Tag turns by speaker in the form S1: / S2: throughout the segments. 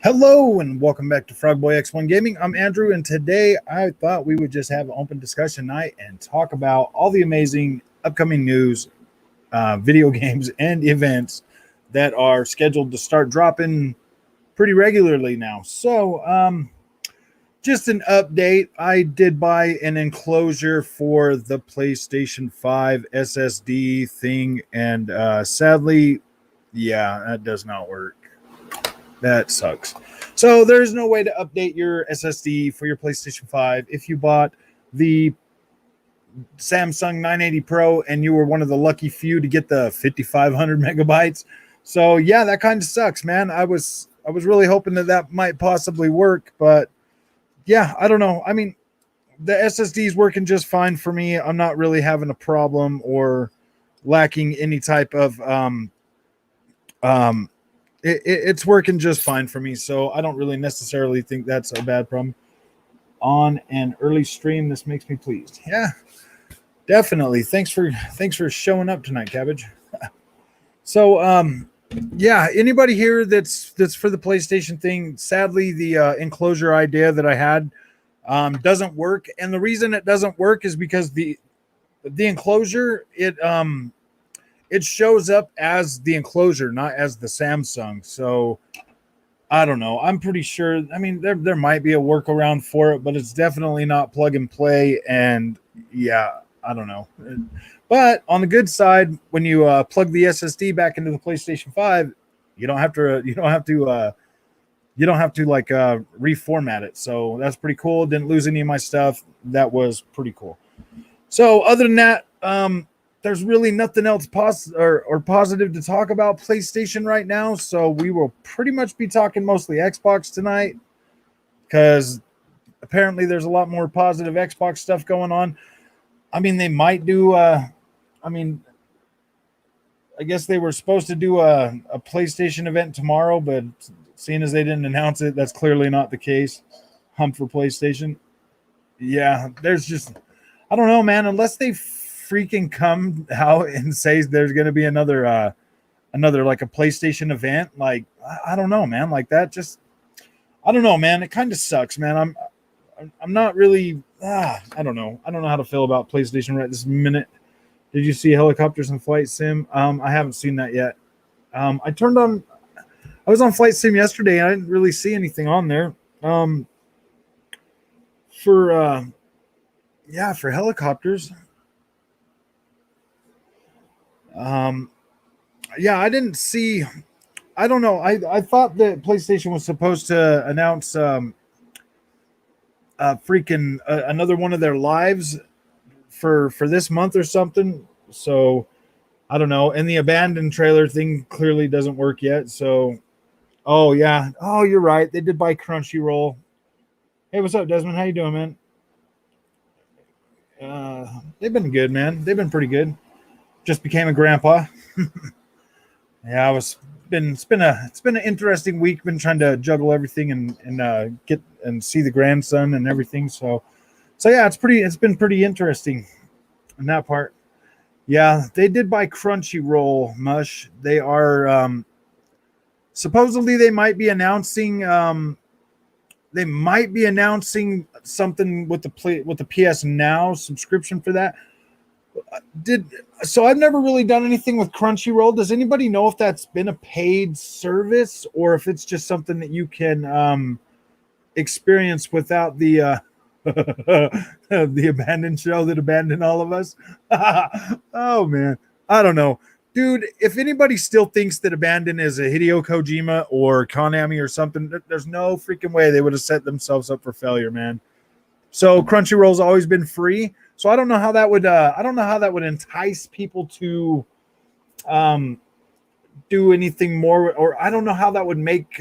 S1: Hello and welcome back to Frogboy X1 Gaming. I'm Andrew, and today I thought we would just have an open discussion night and talk about all the amazing upcoming news, video games, and events that are scheduled to start dropping pretty regularly now. So, just an update. I did buy an enclosure for the PlayStation 5 SSD thing, and sadly, yeah, that does not work. That sucks. So there's no way to update your SSD for your PlayStation 5 if you bought the Samsung 980 Pro and you were one of the lucky few to get the 5500 megabytes. So yeah, that kind of sucks, man. I was really hoping that might possibly work, but yeah, I don't know. I mean, the SSD is working just fine for me. I'm not really having a problem or lacking any type of it's working just fine for me, so I don't really necessarily think that's a bad problem. On an early stream, this makes me pleased. Yeah, definitely. Thanks for showing up tonight, Cabbage. So, yeah, anybody here that's for the PlayStation thing? Sadly, the enclosure idea that I had doesn't work, and the reason it doesn't work is because the enclosure it shows up as the enclosure, not as the Samsung. So I don't know. I'm pretty sure. I mean, there might be a workaround for it, but it's definitely not plug and play. And yeah, I don't know. But on the good side, when you plug the SSD back into the PlayStation 5, you don't have to like reformat it. So that's pretty cool. Didn't lose any of my stuff. That was pretty cool. So other than that, there's really nothing else positive to talk about PlayStation right now. So we will pretty much be talking mostly Xbox tonight because apparently there's a lot more positive Xbox stuff going on. I mean, they might do, I guess they were supposed to do a PlayStation event tomorrow, but seeing as they didn't announce it, that's clearly not the case. Hump for PlayStation. Yeah, there's just, I don't know, man, unless they freaking come out and say there's going to be another like a PlayStation event, like I don't know, man, like that just I don't know, man, it kind of sucks, man. I'm not really I don't know how to feel about PlayStation right this minute. Did you see Helicopters and Flight Sim? I haven't seen that yet. I was on Flight Sim yesterday and I didn't really see anything on there for Helicopters. Yeah, I didn't see. I don't know. I thought that PlayStation was supposed to announce another one of their lives for this month or something. So I don't know. And the abandoned trailer thing clearly doesn't work yet. So oh yeah. Oh, you're right. They did buy Crunchyroll. Hey, what's up, Desmond? How you doing, man? They've been good, man. They've been pretty good. Just became a grandpa. Yeah, it's been an interesting week. Been trying to juggle everything and get and see the grandson and everything. So yeah, it's been pretty interesting in that part. Yeah, they did buy Crunchyroll, Mush. They are supposedly they might be announcing something with the PS Now subscription for that. So I've never really done anything with Crunchyroll. Does anybody know if that's been a paid service or if it's just something that you can experience without the the abandoned show that abandoned all of us? Oh man, I don't know, dude. If anybody still thinks that Abandon is a Hideo Kojima or Konami or something, there's no freaking way they would have set themselves up for failure, man. So Crunchyroll's always been free. So I don't know how that would entice people to do anything more, or I don't know how that would make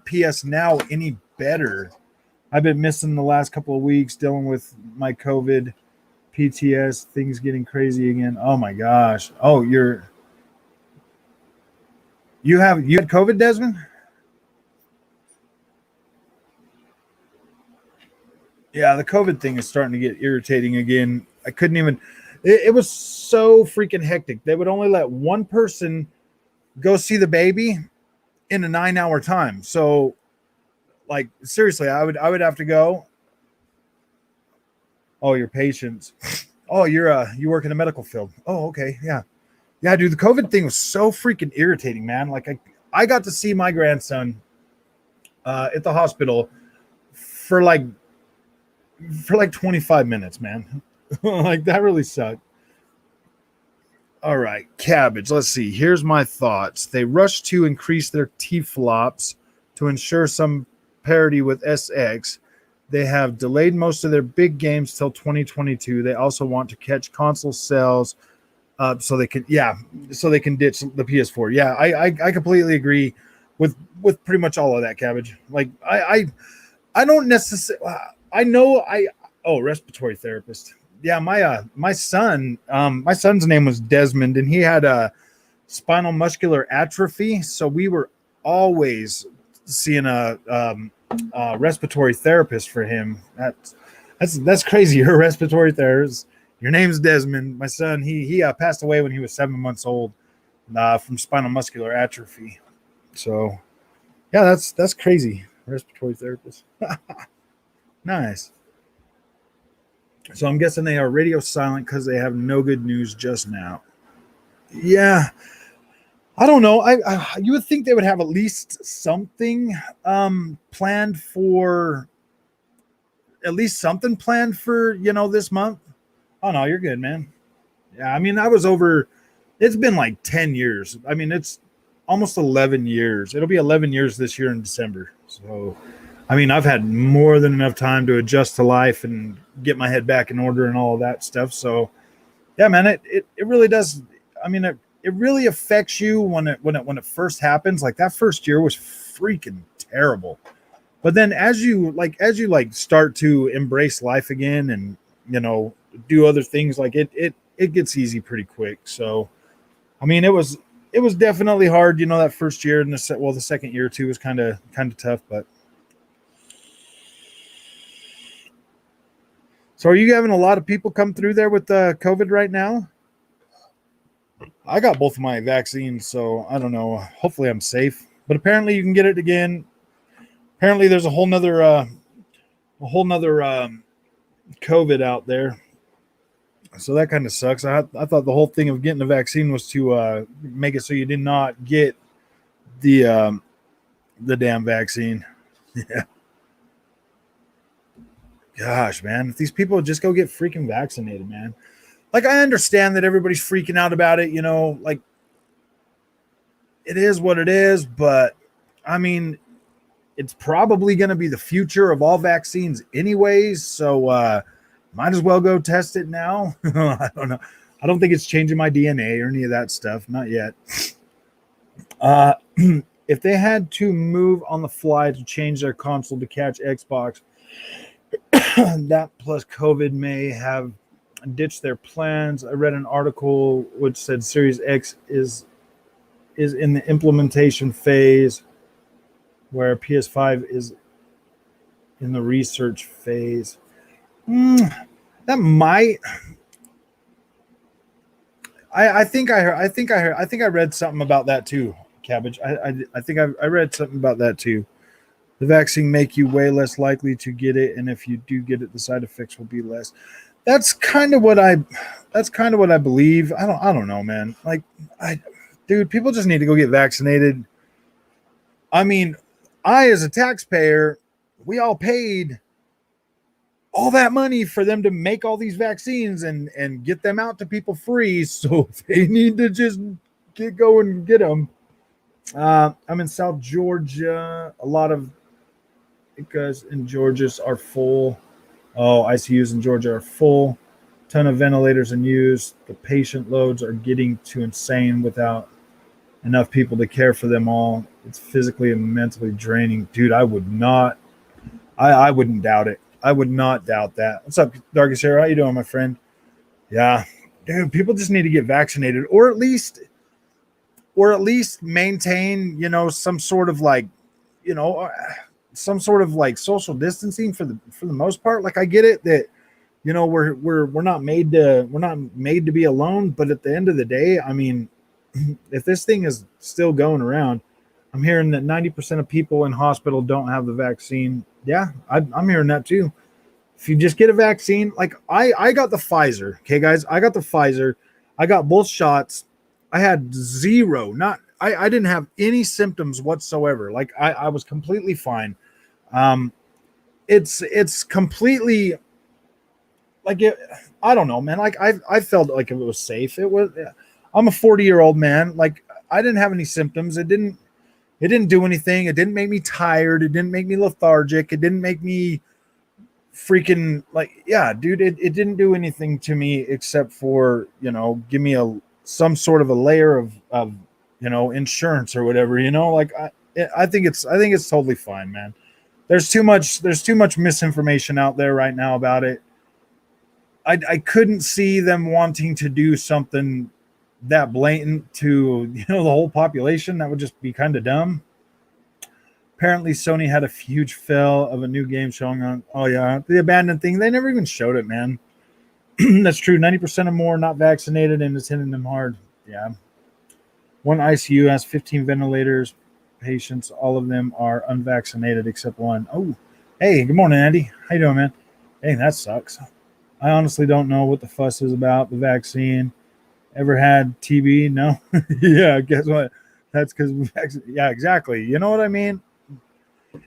S1: PS Now any better. I've been missing the last couple of weeks dealing with my COVID, PTS, things getting crazy again. Oh my gosh. Oh, you had COVID, Desmond? Yeah, the COVID thing is starting to get irritating again. I couldn't even. It was so freaking hectic. They would only let one person go see the baby in a 9 hour time. So, like, seriously, I would have to go. Oh, your patients. Oh, you work in the medical field. Oh, okay, yeah, yeah, dude. The COVID thing was so freaking irritating, man. Like, I got to see my grandson at the hospital for like 25 minutes, man. Like that really sucked. All right, Cabbage. Let's see. Here's my thoughts. They rushed to increase their T flops to ensure some parity with SX. They have delayed most of their big games till 2022. They also want to catch console sales so they can, yeah, so they can ditch the PS4. Yeah, I completely agree with pretty much all of that, Cabbage. Like I don't necessarily. I know I. Oh, respiratory therapist. Yeah, my son's name was Desmond, and he had a spinal muscular atrophy. So we were always seeing a respiratory therapist for him. That's crazy. You're a respiratory therapist. Your name's Desmond. My son, he passed away when he was 7 months old from spinal muscular atrophy. So yeah, that's crazy. Respiratory therapist. Nice. So I'm guessing they are radio silent because they have no good news just now. Yeah, I don't know. You would think they would have at least something planned for this month. Oh no, you're good, man. Yeah, I mean I was over. It's been like 10 years. I mean it's almost 11 years. It'll be 11 years this year in December. So I mean, I've had more than enough time to adjust to life and get my head back in order and all of that stuff. So, yeah, man, it really does. I mean, it really affects you when it first happens. Like that first year was freaking terrible. But then as you start to embrace life again and do other things, like it gets easy pretty quick. So, I mean, it was definitely hard. That first year and the second year too was kind of tough, but. So are you having a lot of people come through there with COVID right now? I got both of my vaccines, so I don't know. Hopefully I'm safe. But apparently you can get it again. Apparently there's a whole nother COVID out there. So that kind of sucks. I thought the whole thing of getting the vaccine was to make it so you did not get the damn vaccine. Yeah. Gosh, man, if these people would just go get freaking vaccinated, man. Like I understand that everybody's freaking out about it, like it is what it is, but I mean, it's probably going to be the future of all vaccines anyways, so might as well go test it now. I don't know. I don't think it's changing my DNA or any of that stuff, not yet. Uh if they had to move on the fly to change their console to catch Xbox, that plus COVID may have ditched their plans. I read an article which said Series X is in the implementation phase, where PS5 is in the research phase. That might. I think I heard. I think I read something about that too. Cabbage. I think I read something about that too. The vaccine make you way less likely to get it, and if you do get it, the side effects will be less. That's kind of what I. That's kind of what I believe. I don't know, man. Like, dude, people just need to go get vaccinated. I mean, as a taxpayer, we all paid all that money for them to make all these vaccines and get them out to people free. So they need to just get going and get them. I'm in South Georgia. A lot of because in Georgia are full. Oh, ICUs in Georgia are full. Ton of ventilators in use. The patient loads are getting too insane without enough people to care for them all. It's physically and mentally draining. Dude, I wouldn't doubt it. I would not doubt that. What's up, Darkest Hero? How you doing, my friend? Yeah. Dude, people just need to get vaccinated or at least maintain, some sort of like, you know, some sort of like social distancing for the most part. Like I get it that we're not made to be alone, but at the end of the day, I mean, if this thing is still going around, I'm hearing that 90% of people in hospital don't have the vaccine. Yeah, I'm hearing that too. If you just get a vaccine, like I got the Pfizer. Okay, guys, I got the Pfizer. I got both shots. I had zero, not I didn't have any symptoms whatsoever. Like I was completely fine. Um, it's completely like it. I don't know, man. Like I felt like it was safe. It was. I'm a 40-year-old man. Like I didn't have any symptoms. It didn't do anything. It didn't make me tired. It didn't make me lethargic. It didn't make me freaking like, yeah, dude, it didn't do anything to me except for, give me some sort of a layer of insurance or whatever, like I think it's totally fine, man. There's too much misinformation out there right now about it. I couldn't see them wanting to do something that blatant to, the whole population. That would just be kind of dumb. Apparently Sony had a huge fail of a new game showing on. Oh yeah, the abandoned thing. They never even showed it, man. That's true. 90% or more not vaccinated, and it's hitting them hard. Yeah. One ICU has 15 ventilators patients. All of them are unvaccinated except one. Oh, hey, good morning, Andy. How you doing, man? Hey, that sucks. I honestly don't know what the fuss is about the vaccine. Ever had TB? No. Yeah, guess what? That's because yeah, exactly. You know what I mean?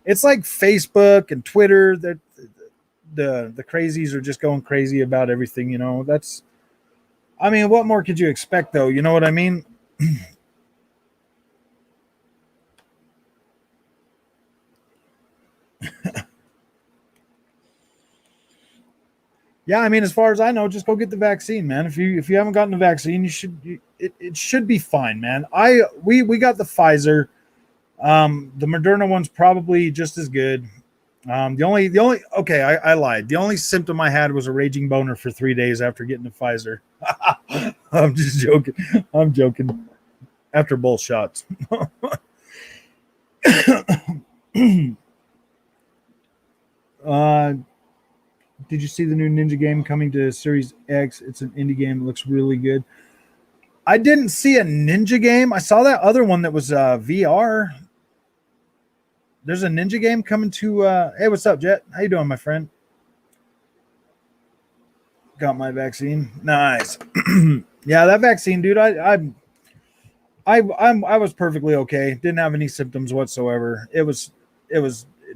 S1: It's like Facebook and Twitter that the crazies are just going crazy about everything. That's, I mean, what more could you expect though? You know what I mean? Yeah, I mean, as far as I know, just go get the vaccine, man. If you haven't gotten the vaccine, it should be fine, man. We got the Pfizer. The Moderna one's probably just as good. The only okay, I lied. The only symptom I had was a raging boner for 3 days after getting the Pfizer. I'm just joking. I'm joking. After both shots. uh, did you see the new Ninja game coming to Series X? It's an indie game. It looks really good. I didn't see a Ninja game. I saw that other one that was VR. There's a Ninja game coming to. Hey, what's up, Jet? How you doing, my friend? Got my vaccine. Nice. Yeah, that vaccine, dude. I was perfectly okay. Didn't have any symptoms whatsoever. It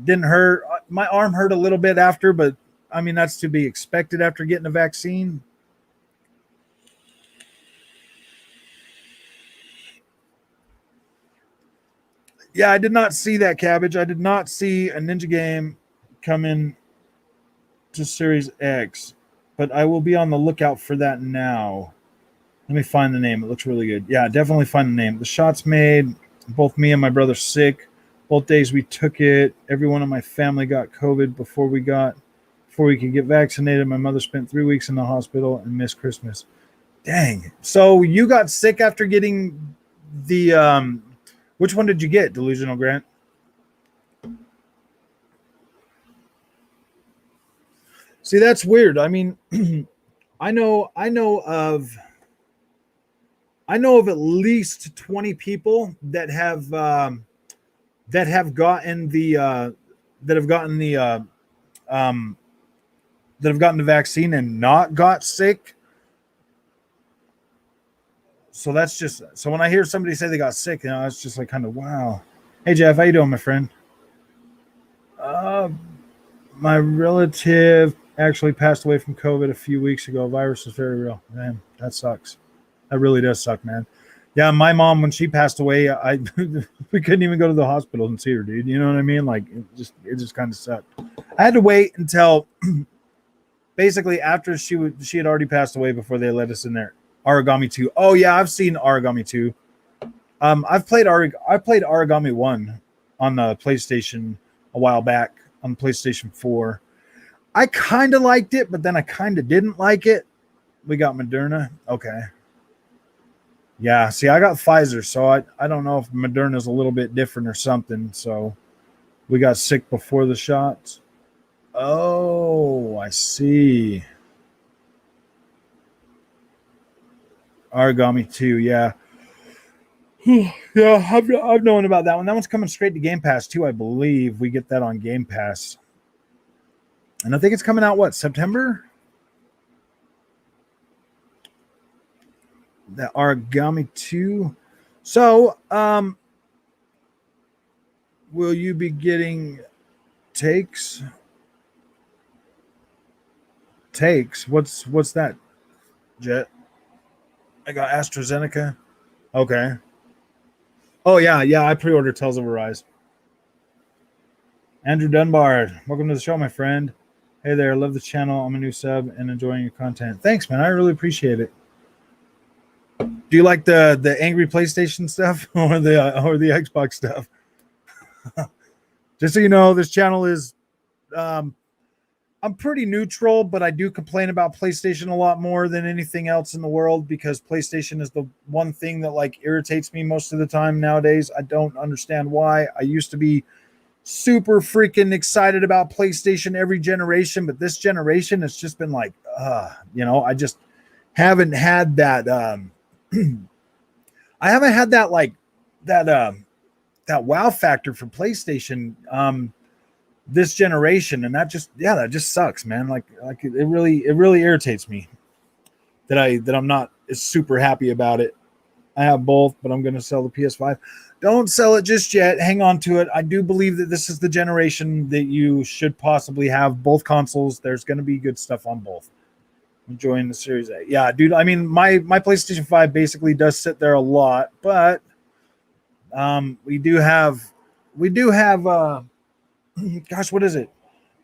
S1: didn't hurt. My arm hurt a little bit after, but I mean that's to be expected after getting a vaccine. Yeah, I did not see that, Cabbage. I did not see a Ninja game coming to Series X, but I will be on the lookout for that now. Let me find the name. It looks really good. Yeah, definitely find the name. The shots made both me and my brother sick. Both days we took it. Everyone in my family got COVID before we could get vaccinated. My mother spent 3 weeks in the hospital and missed Christmas. Dang. So you got sick after getting the which one did you get, Delusional Grant? See, that's weird. I mean, I know of at least 20 people that have gotten the that have gotten the um, that have gotten the vaccine and not got sick. So that's just so when I hear somebody say they got sick, it's just like kind of wow. Hey Jeff, how you doing, my friend? Uh, my relative actually passed away from COVID a few weeks ago. Virus is very real. Man, that sucks. That really does suck, man. Yeah, my mom when she passed away, I we couldn't even go to the hospital and see her, dude. You know what I mean? Like it just kind of sucked. I had to wait until basically after she had already passed away before they let us in there. Origami 2. Oh yeah, I've seen Origami 2. I played Origami 1 on the PlayStation a while back on PlayStation 4. I kind of liked it, but then I kind of didn't like it. We got Moderna. Okay. Yeah, see, I got Pfizer, so I don't know if Moderna is a little bit different or something. So We got sick before the shots. Oh, I see. Origami 2, yeah. Yeah, I've known about that one. That one's coming straight to Game Pass too, I believe. We get that on Game Pass. And I think it's coming out, what, September? The Origami 2. So, will you be getting takes? Takes? What's that, Jet? I got AstraZeneca. Okay. Oh, yeah, I pre-ordered Tales of Arise. Andrew Dunbar, welcome to the show, my friend. Hey there, love the channel. I'm a new sub and enjoying your content. Thanks, man. I really appreciate it. Do you like the angry PlayStation stuff or the Xbox stuff? Just so you know, this channel is I'm pretty neutral, but I do complain about PlayStation a lot more than anything else in the world because PlayStation is the one thing that like irritates me most of the time nowadays. I don't understand why. I used to be super freaking excited about PlayStation every generation, but this generation it's just been like, I just haven't had that. I haven't had that like that wow factor for PlayStation this generation, and that just sucks, man. Like it really irritates me that I'm not super happy about it. I have both, but I'm going to sell the PS5. Don't sell it just yet. Hang on to it. I do believe that this is the generation that you should possibly have both consoles. There's going to be good stuff on both. Enjoying the Series A. Yeah, dude. I mean, my PlayStation 5 basically does sit there a lot, but we do have gosh, what is it?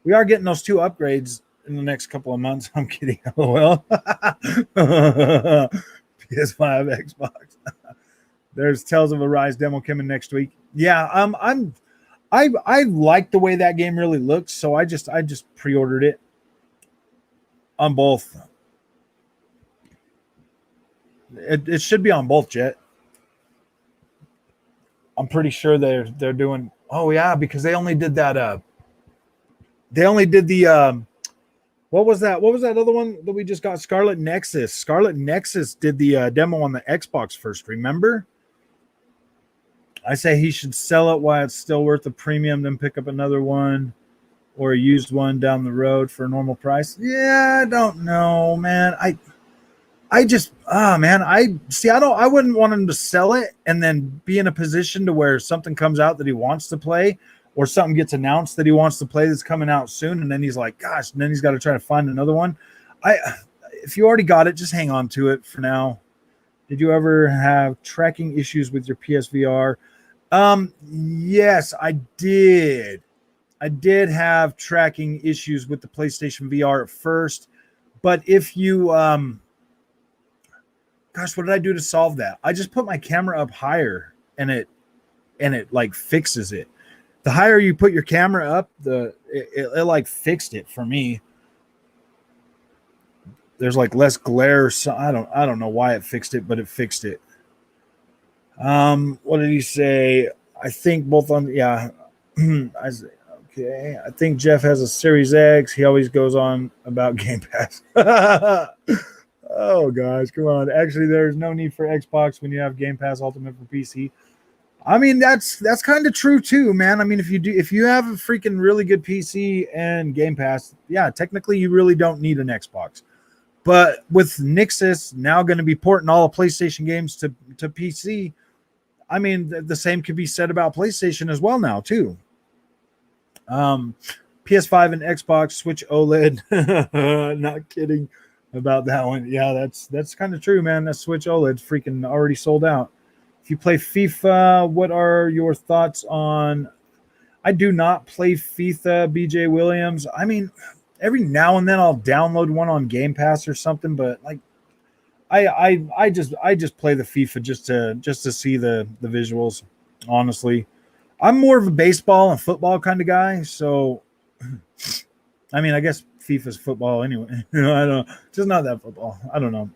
S1: We are getting those 2 upgrades in the next couple of months. I'm kidding. LOL. PS5, Xbox. There's Tales of Arise demo coming next week. Yeah, I like the way that game really looks, so I just pre-ordered it on both. It should be on both, Jet. I'm pretty sure they're doing. Oh yeah, because they only did that. They only did the. What was that? What was that other one that we just got? Scarlet Nexus. Scarlet Nexus did the demo on the Xbox first. Remember? I say he should sell it while it's still worth the premium, then pick up another one or a used one down the road for a normal price. Yeah, I don't know, man. I wouldn't want him to sell it and then be in a position to where something comes out that he wants to play or something gets announced that he wants to play that's coming out soon. And then he's like, gosh, and then he's got to try to find another one. If you already got it, just hang on to it for now. Did you ever have tracking issues with your PSVR? Yes, I did. I did have tracking issues with the PlayStation VR at first, but if you, gosh, what did I do to solve that? I just put my camera up higher and it like fixes it. The higher you put your camera up, it like fixed it for me. There's like less glare. So I don't know why it fixed it, but it fixed it. What did he say? I think both on, yeah. Okay. I think Jeff has a Series X. He always goes on about Game Pass. Oh gosh, come on. Actually, there's no need for Xbox when you have Game Pass Ultimate for PC. I mean, that's kind of true too, man. I mean, if you have a freaking really good PC and Game Pass, yeah, technically you really don't need an Xbox. But with Nixus now going to be porting all the PlayStation games to PC, I mean, the same could be said about PlayStation as well now too. PS5 and Xbox Switch OLED. Not kidding about that one. Yeah, that's kind of true, man. That Switch OLED's freaking already sold out. If you play FIFA, what are your thoughts on? I do not play FIFA, BJ Williams. I mean, every now and then I'll download one on Game Pass or something, but like I just play the FIFA just to see the visuals, honestly. I'm more of a baseball and football kind of guy, so I mean, I guess FIFA's football anyway. I don't know. Just not that football. I don't know.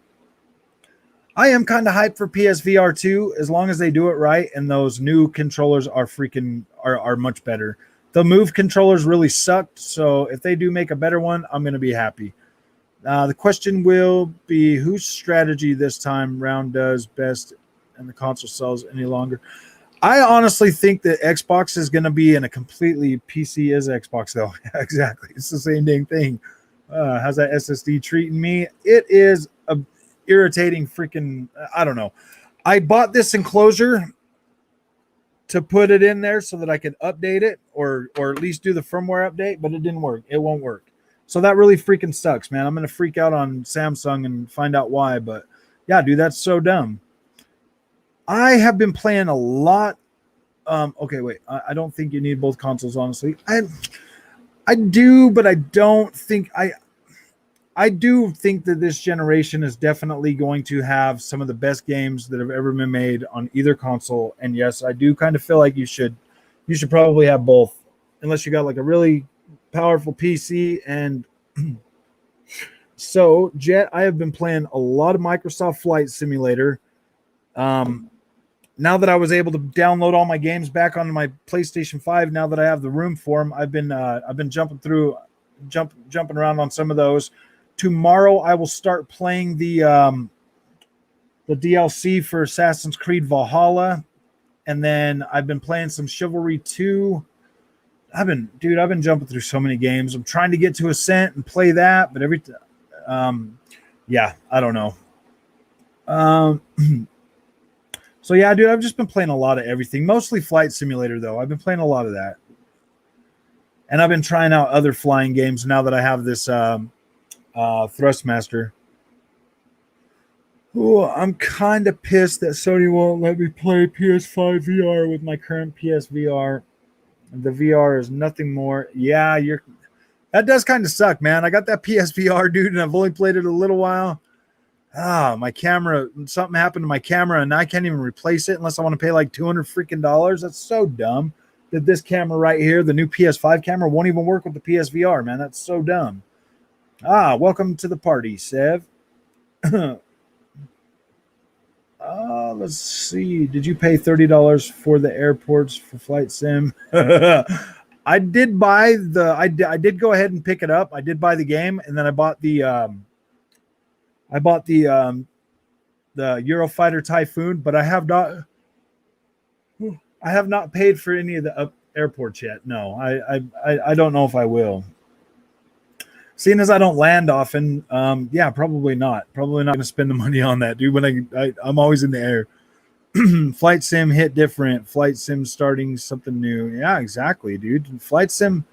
S1: I am kind of hyped for PSVR 2 as long as they do it right and those new controllers are much better. The Move controllers really sucked, so if they do make a better one, I'm going to be happy. The question will be whose strategy this time round does best and the console sells any longer. I honestly think that Xbox is going to be in a completely PC is Xbox, though. Exactly. It's the same dang thing. How's that SSD treating me? It is a irritating freaking, I don't know. I bought this enclosure to put it in there so that I could update it or at least do the firmware update, but it didn't work. It won't work. So that really freaking sucks, man. I'm going to freak out on Samsung and find out why, but yeah, dude, that's so dumb. I have been playing a lot. Okay, wait. I don't think you need both consoles, honestly. I do, but I don't think I do think that this generation is definitely going to have some of the best games that have ever been made on either console. And yes, I do kind of feel like you should probably have both, unless you got like a really powerful PC. And so, Jet, I have been playing a lot of Microsoft Flight Simulator. Now that I was able to download all my games back onto my PlayStation 5, now that I have the room for them, I've been jumping around on some of those. Tomorrow I will start playing the DLC for Assassin's Creed Valhalla, and then I've been playing some Chivalry 2. I've been jumping through so many games. I'm trying to get to Ascent and play that, but yeah, I don't know. So yeah, dude, I've just been playing a lot of everything, mostly Flight Simulator though. I've been playing a lot of that, and I've been trying out other flying games now that I have this Thrustmaster. Ooh, I'm kind of pissed that Sony won't let me play PS5 VR with my current PSVR. The VR is nothing more. Yeah, that does kind of suck, man. I got that PSVR, dude, and I've only played it a little while. My camera, something happened to my camera, and I can't even replace it unless I want to pay like $200 freaking dollars. That's so dumb that this camera right here, the new PS5 camera, won't even work with the PSVR, man. That's so dumb. Welcome to the party, Sev. Let's see. Did you pay $30 for the airports for Flight Sim? I did buy I did go ahead and pick it up. I did buy the game, and then I bought the Eurofighter Typhoon, but I have not paid for any of the airports yet. No, I don't know if I will. Seeing as I don't land often, yeah, probably not. Probably not going to spend the money on that, dude. When I'm always in the air. Flight Sim hit different. Flight Sim starting something new. Yeah, exactly, dude. Flight Sim.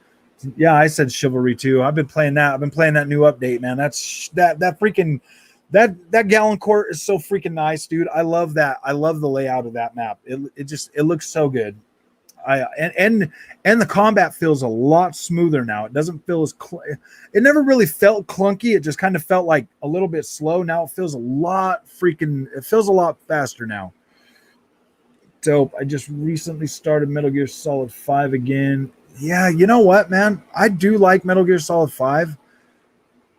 S1: Yeah, I said Chivalry 2. I've been playing that. I've been playing that new update, man. That's that freaking that Gallon Court is so freaking nice, dude. I love that. I love the layout of that map. It looks so good. And the combat feels a lot smoother now. It doesn't feel as it never really felt clunky. It just kind of felt like a little bit slow. Now it feels a lot faster now. Dope. I just recently started Metal Gear Solid 5 again. Yeah, you know what, man? I do like Metal Gear Solid 5.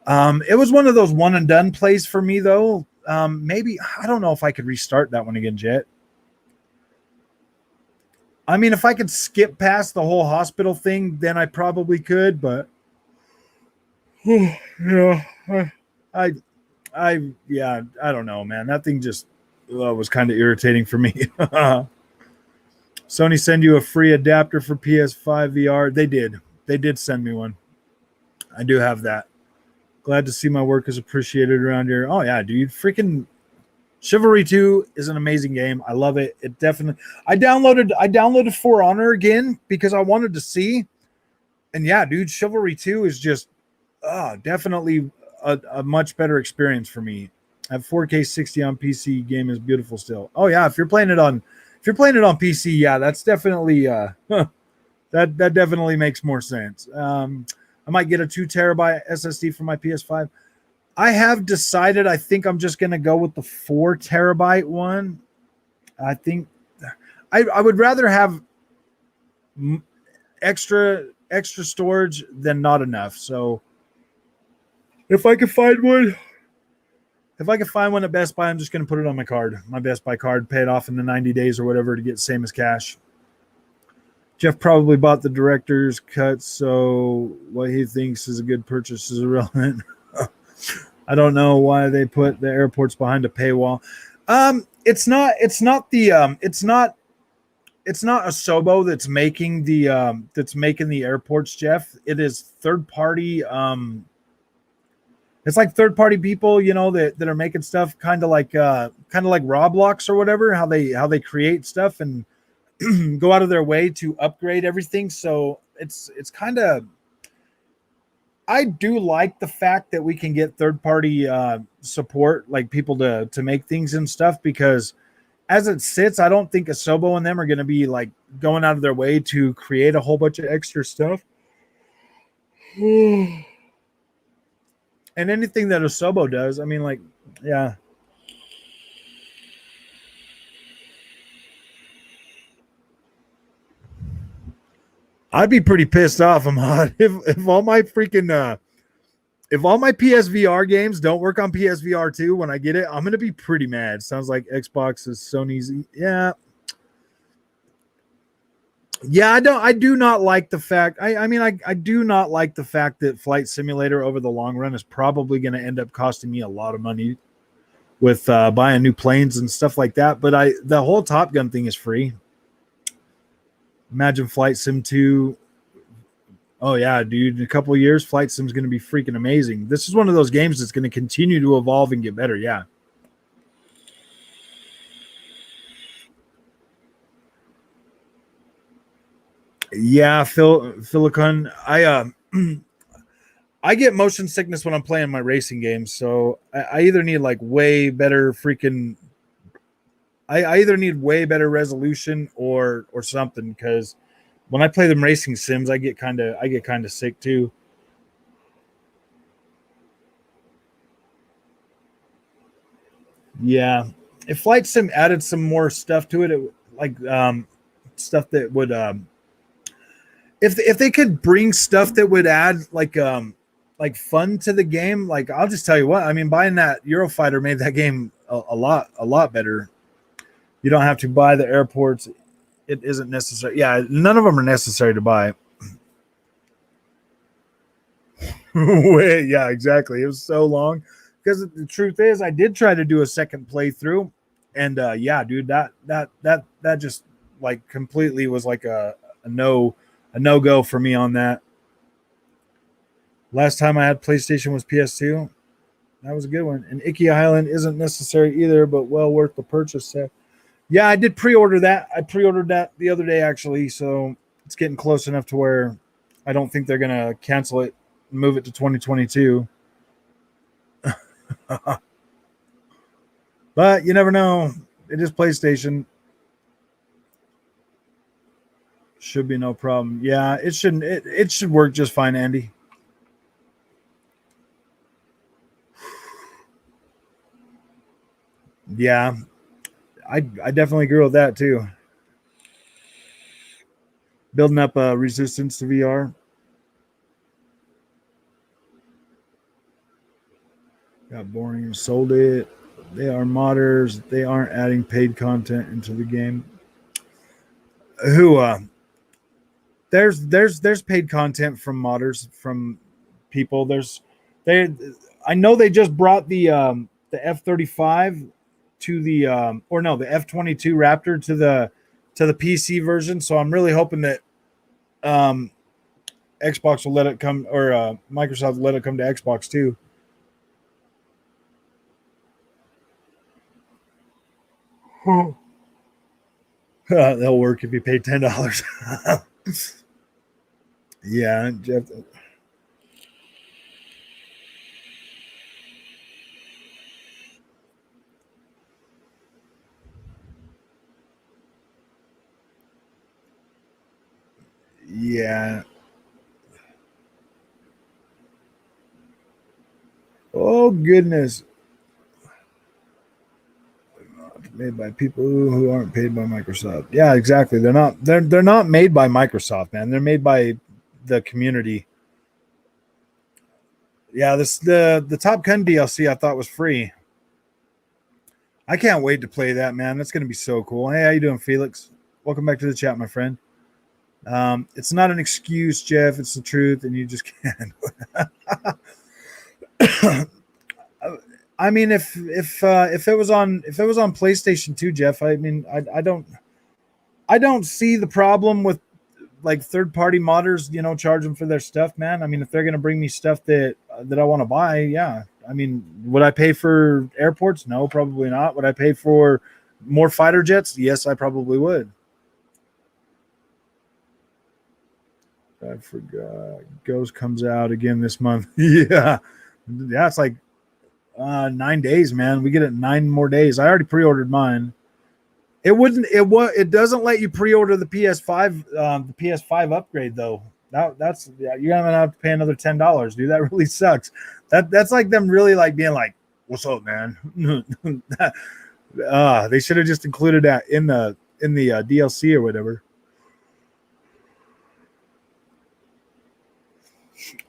S1: It was one of those one and done plays for me though. Maybe I don't know if I could restart that one again, Jet. I mean, if I could skip past the whole hospital thing, then I probably could, but yeah, I don't know, man. That thing just was kind of irritating for me. Sony send you a free adapter for PS5 VR. They did send me one. I do have that. Glad to see my work is appreciated around here. Oh yeah, dude. Freaking Chivalry 2 is an amazing game. I love it. It definitely I downloaded For Honor again because I wanted to see. And yeah, dude, Chivalry 2 is just definitely a much better experience for me. At 4K 60 on PC, game is beautiful still. Oh yeah, if you're playing it on PC, yeah, that's definitely that definitely makes more sense. I might get a 2 terabyte SSD for my PS5. I have decided I think I'm just going to go with the 4 terabyte one. I think I would rather have extra storage than not enough. So if I could find one at Best Buy, I'm just going to put it on my Best Buy card, pay it off in the 90 days or whatever to get same as cash. Jeff probably bought the director's cut, so what he thinks is a good purchase is irrelevant. I don't know why they put the airports behind a paywall. It's not Asobo that's making the airports, Jeff. It is third party. It's like third party people, that are making stuff kind of like Roblox or whatever. How they create stuff and go out of their way to upgrade everything. So it's kind of, I do like the fact that we can get third party support, like people to make things and stuff, because as it sits, I don't think Asobo and them are going to be like going out of their way to create a whole bunch of extra stuff. And anything that Asobo does, I mean, like, yeah. I'd be pretty pissed off, Ahmad, if all my freaking if all my PSVR games don't work on PSVR 2 when I get it, I'm gonna be pretty mad. Sounds like Xbox is Sony's. Yeah, yeah. I do not like the fact. I do not like the fact that Flight Simulator over the long run is probably going to end up costing me a lot of money with buying new planes and stuff like that. But the whole Top Gun thing is free. Imagine Flight Sim 2. Oh yeah, dude! In a couple of years, Flight Sim is going to be freaking amazing. This is one of those games that's going to continue to evolve and get better. Yeah. Yeah, Philicon. I get motion sickness when I'm playing my racing games, so I either need like way better freaking. I either need way better resolution or something, because when I play them racing sims, I get kind of sick too. Yeah, if Flight Sim added some more stuff to it, like stuff that would if they could bring stuff that would add like fun to the game, like I'll just tell you what, I mean, buying that Eurofighter made that game a lot better. You don't have to buy the airports. It isn't necessary. Yeah, none of them are necessary to buy. Wait, yeah, exactly. It was so long, because the truth is, I did try to do a second playthrough, and yeah, dude, that just like completely was like a no go for me on that. Last time I had PlayStation was PS2. That was a good one. And Icky Island isn't necessary either, but well worth the purchase. So, yeah, I did pre-order that. I pre-ordered that the other day actually, so it's getting close enough to where I don't think they're gonna cancel it, and move it to 2022. But you never know. It is PlayStation. Should be no problem. Yeah, it shouldn't. It should work just fine, Andy. Yeah, I definitely agree with that too. Building up a resistance to VR. Got boring. Sold it. They are modders. They aren't adding paid content into the game. Who there's paid content from modders, from people. They I know they just brought the F-35 to the or no, the F-22 Raptor to the PC version. So I'm really hoping that um Xbox will let it come, or Microsoft will let it come to Xbox too. That'll work if you pay $10. Yeah, Jeff. Yeah. Oh goodness. Made by people who aren't paid by Microsoft. Yeah, exactly. They're not made by Microsoft, man. They're made by the community. Yeah, this the Top Gun DLC I thought was free. I can't wait to play that, man. That's gonna be so cool. Hey, how you doing, Felix? Welcome back to the chat, my friend. It's not an excuse, Jeff. It's the truth, and you just can't. I mean, if it was on PlayStation 2, Jeff, I mean, I don't see the problem with like third party modders, charging for their stuff, man. I mean, if they're gonna bring me stuff that I want to buy, yeah. I mean, would I pay for airports? No, probably not. Would I pay for more fighter jets? Yes, I probably would. I forgot. Ghost comes out again this month. Yeah, it's like 9 days, man. We get it 9 more days. I already pre-ordered mine. It wouldn't. It doesn't let you pre-order the PS5. The PS5 upgrade though. That's yeah, you're gonna have to pay another $10, dude. That really sucks. That's like them really like being like, "What's up, man?" They should have just included that in the DLC or whatever.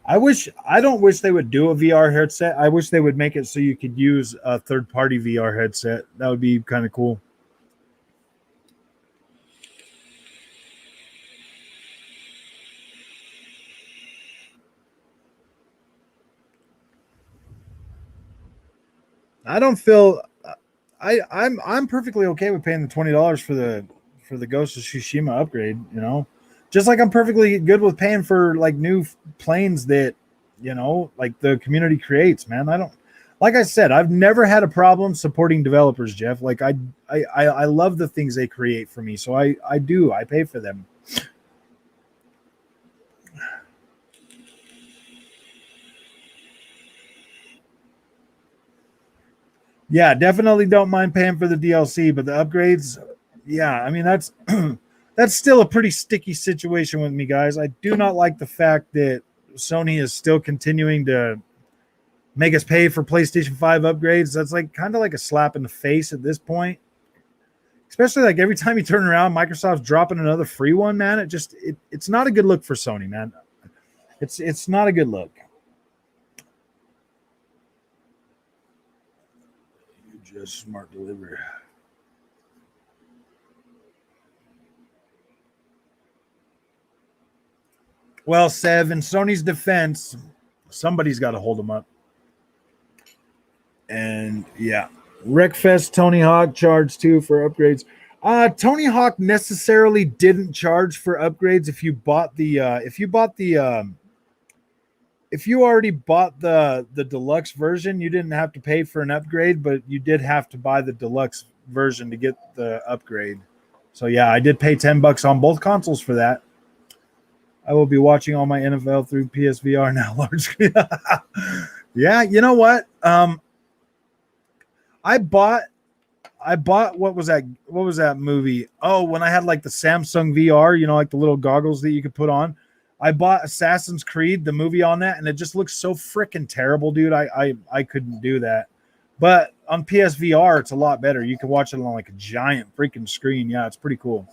S1: I don't wish they would do a VR headset. I wish they would make it so you could use a third party VR headset. That would be kind of cool. I don't feel I'm perfectly okay with paying the $20 for the Ghost of Tsushima upgrade, Just like I'm perfectly good with paying for like new planes that, like the community creates, man. I don't like I said, I've never had a problem supporting developers, Jeff. Like I love the things they create for me. So I pay for them. Yeah, definitely don't mind paying for the DLC, but the upgrades, yeah, I mean that's still a pretty sticky situation with me, guys. I do not like the fact that Sony is still continuing to make us pay for PlayStation 5 upgrades. That's like kind of like a slap in the face at this point. Especially like every time you turn around, Microsoft's dropping another free one, man. It's not a good look for Sony, man. It's not a good look. You just smart delivery. Well, Sev, in Sony's defense, somebody's got to hold them up. And yeah, Wreckfest Tony Hawk charged too for upgrades. Tony Hawk necessarily didn't charge for upgrades if you already bought the deluxe version, you didn't have to pay for an upgrade, but you did have to buy the deluxe version to get the upgrade. So yeah, I did pay $10 on both consoles for that. I will be watching all my NFL through PSVR now, large screen. Yeah, you know what? I bought what was that movie? Oh, when I had like the Samsung VR, like the little goggles that you could put on. I bought Assassin's Creed, the movie on that, and it just looks so freaking terrible, dude. I couldn't do that. But on PSVR, it's a lot better. You can watch it on like a giant freaking screen. Yeah, it's pretty cool.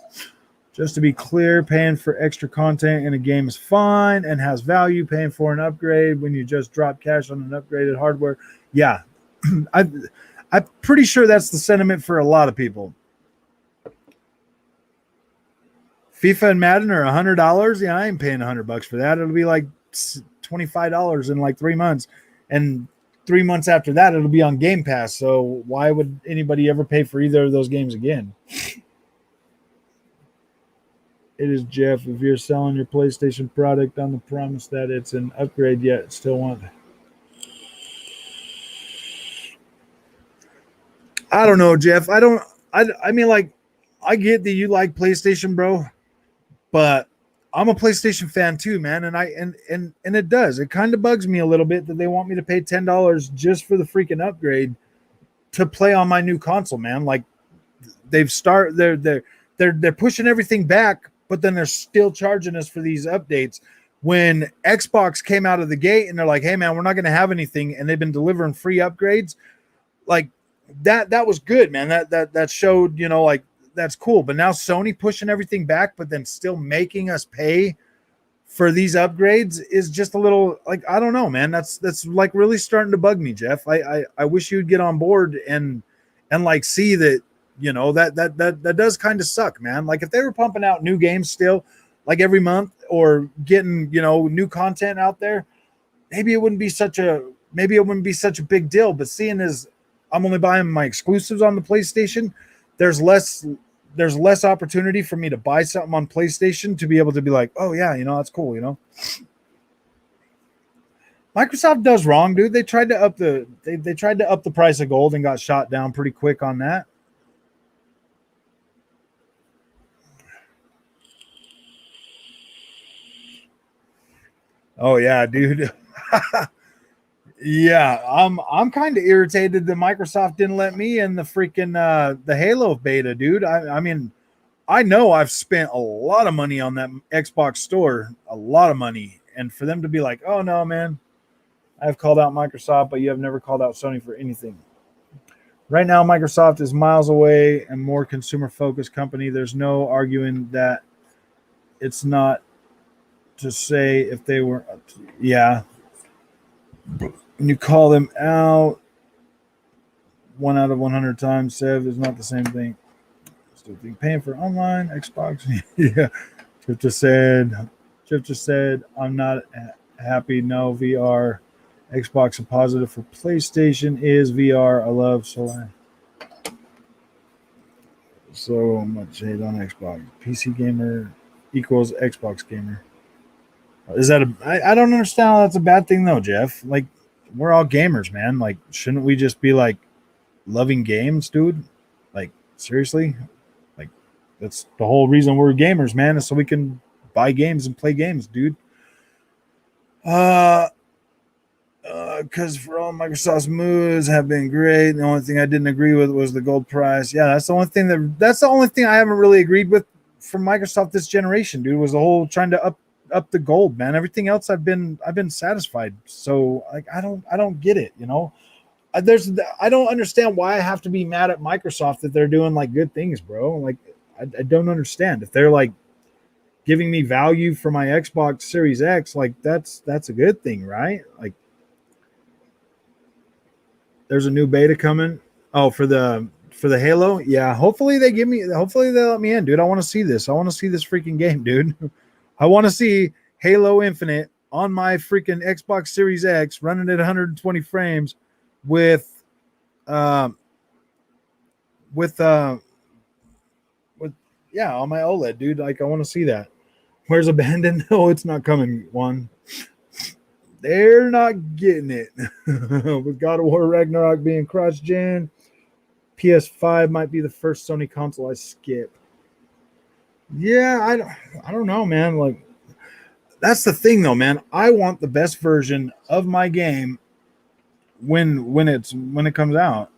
S1: Just to be clear, paying for extra content in a game is fine and has value. Paying for an upgrade when you just drop cash on an upgraded hardware. Yeah, I'm pretty sure that's the sentiment for a lot of people. FIFA and Madden are $100. Yeah, I ain't paying $100 for that. It'll be like $25 in like 3 months, and 3 months after that, it'll be on Game Pass. So why would anybody ever pay for either of those games again? It is Jeff. If you're selling your PlayStation product on the promise that it's an upgrade, yet still want. I don't know, Jeff. I don't. I mean, like, I get that you like PlayStation, bro, but I'm a PlayStation fan too, man. And it does. It kind of bugs me a little bit that they want me to pay $10 just for the freaking upgrade to play on my new console, man. Like, they're pushing everything back, but then they're still charging us for these updates. When Xbox came out of the gate and they're like, "Hey, man, we're not going to have anything," and they've been delivering free upgrades, like that was good, man. That showed, like that's cool. But now Sony pushing everything back, but then still making us pay for these upgrades is just a little like, I don't know, man. That's like really starting to bug me, Jeff. I wish you'd get on board and like see that, that does kind of suck, man. Like if they were pumping out new games still, like every month or getting, new content out there, maybe it wouldn't be such a big deal. But seeing as I'm only buying my exclusives on the PlayStation, there's less opportunity for me to buy something on PlayStation to be able to be like, oh yeah, that's cool. Microsoft does wrong, dude. They tried to up the price of gold and got shot down pretty quick on that. Oh yeah, dude. Yeah, I'm kind of irritated that Microsoft didn't let me in the freaking the Halo beta, dude. I mean, I know I've spent a lot of money on that Xbox store, a lot of money, and for them to be like, "Oh no, man, I've called out Microsoft, but you have never called out Sony for anything." Right now, Microsoft is miles away and more consumer-focused company. There's no arguing that it's not to say if they were, yeah. When you call them out, 1 out of 100 times, Sev is not the same thing. Still think paying for online Xbox. Yeah, Jeff just said, I'm not happy. No VR, Xbox a positive for PlayStation is VR. I love so much hate on Xbox. PC gamer equals Xbox gamer. Is that I don't understand how that's a bad thing though, Jeff. Like, we're all gamers, man. Like, shouldn't we just be like loving games, dude? Like, seriously? Like, that's the whole reason we're gamers, man, is so we can buy games and play games, dude. Because for all Microsoft's moves have been great. The only thing I didn't agree with was the gold price. Yeah, that's the only thing I haven't really agreed with from Microsoft this generation, dude, was the whole trying to up the gold, man. Everything else I've been satisfied. So like I don't get it, I don't understand why I have to be mad at Microsoft that they're doing like good things, bro. Like I don't understand if they're like giving me value for my Xbox Series X, like that's a good thing, right? Like there's a new beta coming. Oh, for the Halo, yeah. Hopefully they let me in, dude. I want to see this. I want to see this freaking game, dude. I want to see Halo Infinite on my freaking Xbox Series X running at 120 frames with with yeah, on my OLED, dude. Like I want to see that. Where's Abandoned? No, it's not coming. One, they're not getting it. With God of War Ragnarok being cross-gen, PS5 might be the first Sony console I skip. Yeah, I don't know, man. Like that's the thing, though, man. I want the best version of my game when it comes out.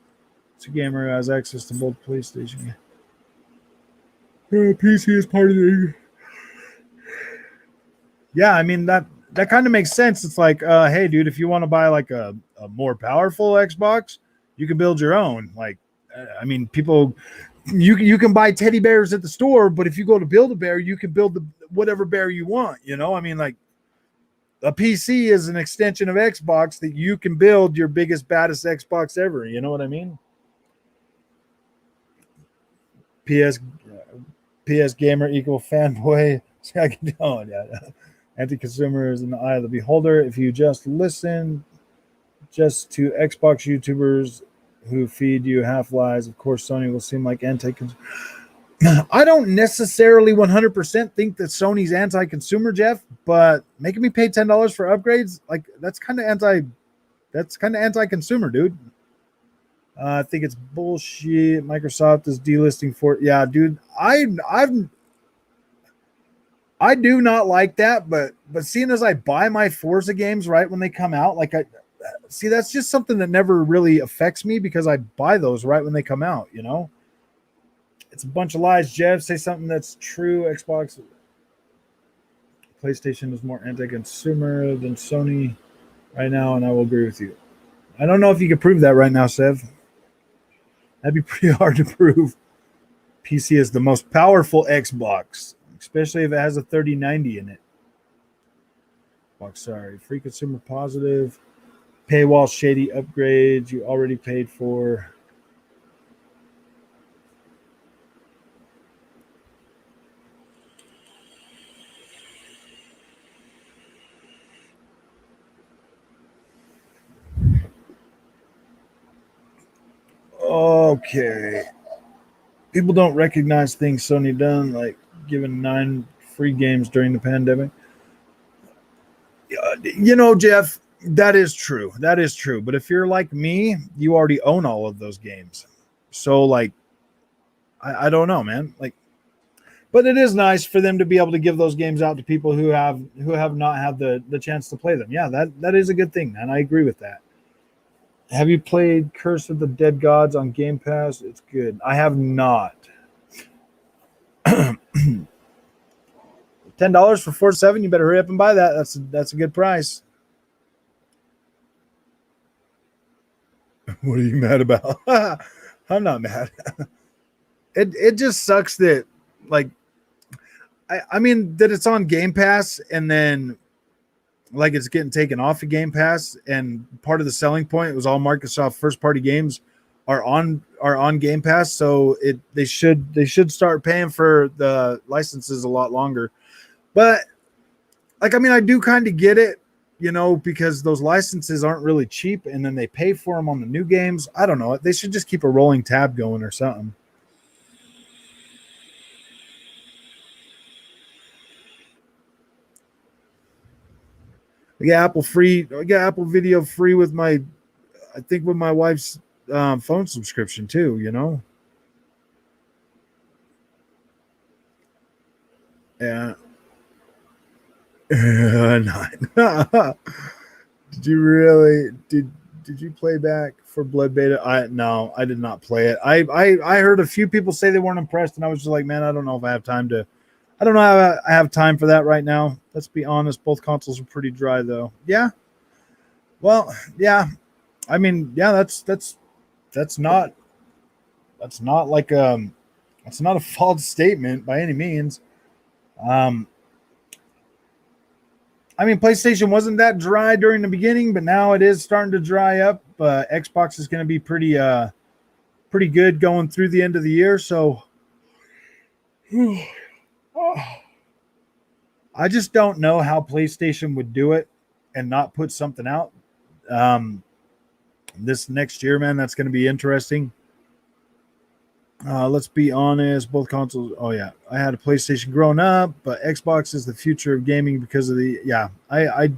S1: It's a gamer who has access to both PlayStation. Yeah, PC is part of the. Yeah, I mean that kind of makes sense. It's like, hey, dude, if you want to buy like a more powerful Xbox, you can build your own. Like, I mean, people, you can buy teddy bears at the store, but if you go to Build-A-Bear, you can build whatever bear you want. I mean, like a PC is an extension of Xbox that you can build your biggest, baddest Xbox ever. You know what I mean? PS PS gamer equal fanboy. Oh, yeah. Anti-consumer is in the eye of the beholder. If you just listen just to Xbox YouTubers who feed you half lies, of course, Sony will seem like anti-consumer. I don't necessarily 100% think that Sony's anti-consumer, Jeff, but making me pay $10 for upgrades, like that's kind of anti-consumer, dude. I think it's bullshit. Microsoft is delisting for yeah, dude. I do not like that, but seeing as I buy my Forza games right when they come out, like I see that's just something that never really affects me because I buy those right when they come out. It's a bunch of lies. Jeff, say something that's true. Xbox, PlayStation is more anti-consumer than Sony right now, and I will agree with you. I don't know if you can prove that right now, Sev. That'd be pretty hard to prove. PC is the most powerful Xbox, especially if it has a 3090 in it. Sorry, free consumer positive. Paywall shady upgrades you already paid for. Okay. People don't recognize things Sony done, like giving 9 free games during the pandemic. Jeff, that is true. That is true. But if you're like me, you already own all of those games. So, like, I don't know, man. Like, but it is nice for them to be able to give those games out to people who have not had the chance to play them. Yeah, that is a good thing, man. I agree with that. Have you played Curse of the Dead Gods on Game Pass? It's good. I have not. $10 for 4.7. You better hurry up and buy that. That's a good price. What are you mad about? I'm not mad. It just sucks that, like, I mean that it's on Game Pass and then like it's getting taken off of Game Pass, and part of the selling point was all Microsoft first party games are on Game Pass, so they should start paying for the licenses a lot longer. But like, I mean, I do kind of get it, because those licenses aren't really cheap, and then they pay for them on the new games. I don't know. They should just keep a rolling tab going or something. I get Apple free. I get Apple Video free with my wife's phone subscription too. Yeah. Nine. Did you play back for Blood Beta? No, I did not play it. I heard a few people say they weren't impressed, and I was just like, man, I don't know if I have time to. I don't know how I have time for that right now. Let's be honest. Both consoles are pretty dry, though. Yeah. Well, yeah. I mean, yeah. That's not like that's not a false statement by any means. I mean, PlayStation wasn't that dry during the beginning, but now it is starting to dry up. Xbox is going to be pretty good going through the end of the year. So. I just don't know how PlayStation would do it and not put something out this next year, man. That's going to be interesting. Let's be honest. Both consoles. Oh yeah, I had a PlayStation growing up, but Xbox is the future of gaming because of the. Yeah, I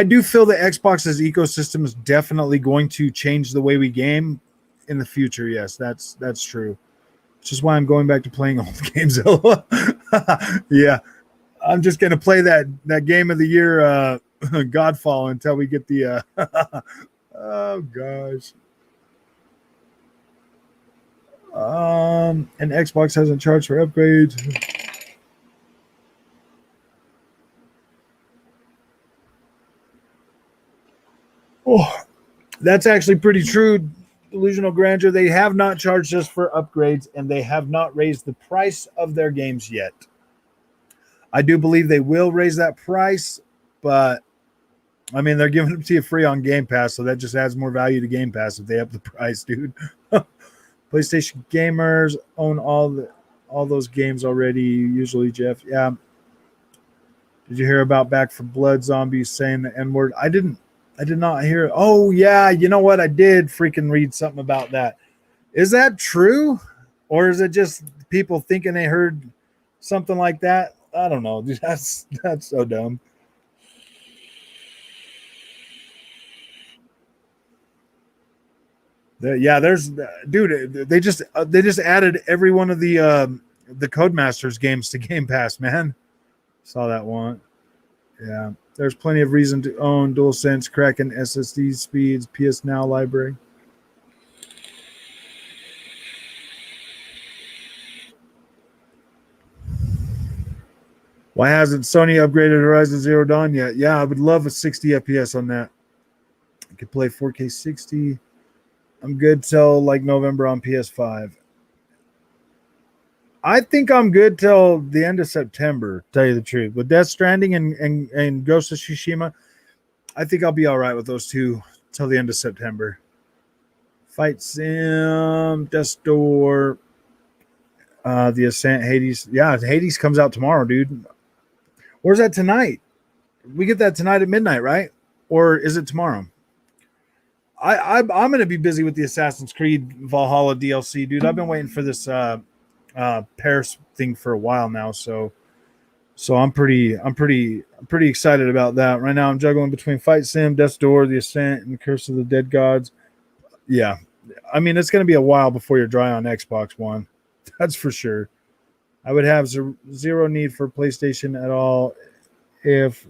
S1: do feel that Xbox's ecosystem is definitely going to change the way we game in the future. Yes, that's true. Which is why I'm going back to playing old games. Yeah. I'm just going to play that game of the year, Godfall, until we get the. Oh gosh. And Xbox hasn't charged for upgrades. Oh, that's actually pretty true. Delusional Grandeur. They have not charged us for upgrades, and they have not raised the price of their games yet. I do believe they will raise that price, but I mean, they're giving it to you free on Game Pass, so that just adds more value to Game Pass if they up the price, dude. PlayStation gamers own all those games already, usually, Jeff. Yeah. Did you hear about Back 4 Blood zombies saying the N-word? I did not hear. Oh, yeah. You know what? I did freaking read something about that. Is that true? Or is it just people thinking they heard something like that? I don't know. That's so dumb. There's dude. They just added every one of the Codemasters games to Game Pass. Man, saw that one. Yeah, there's plenty of reason to own DualSense, Kraken SSD speeds, PS Now library. Why hasn't Sony upgraded Horizon Zero Dawn yet? Yeah, I would love a 60 FPS on that. I could play 4K 60. I'm good till like November on PS5. I think I'm good till the end of September, to tell you the truth. With Death Stranding and Ghost of Tsushima, I think I'll be all right with those two till the end of September. Fight Sim, Death's Door, The Ascent, Hades. Yeah, Hades comes out tomorrow, dude. Where's that tonight? We get that tonight at midnight, right? Or is it tomorrow? I'm gonna be busy with the Assassin's Creed Valhalla DLC, dude. I've been waiting for this Paris thing for a while now, so I'm pretty excited about that. Right now I'm juggling between Fight Sim, Death's Door, The Ascent, and Curse of the Dead Gods. Yeah. I mean, it's gonna be a while before you're dry on Xbox One. That's for sure. I would have zero need for PlayStation at all if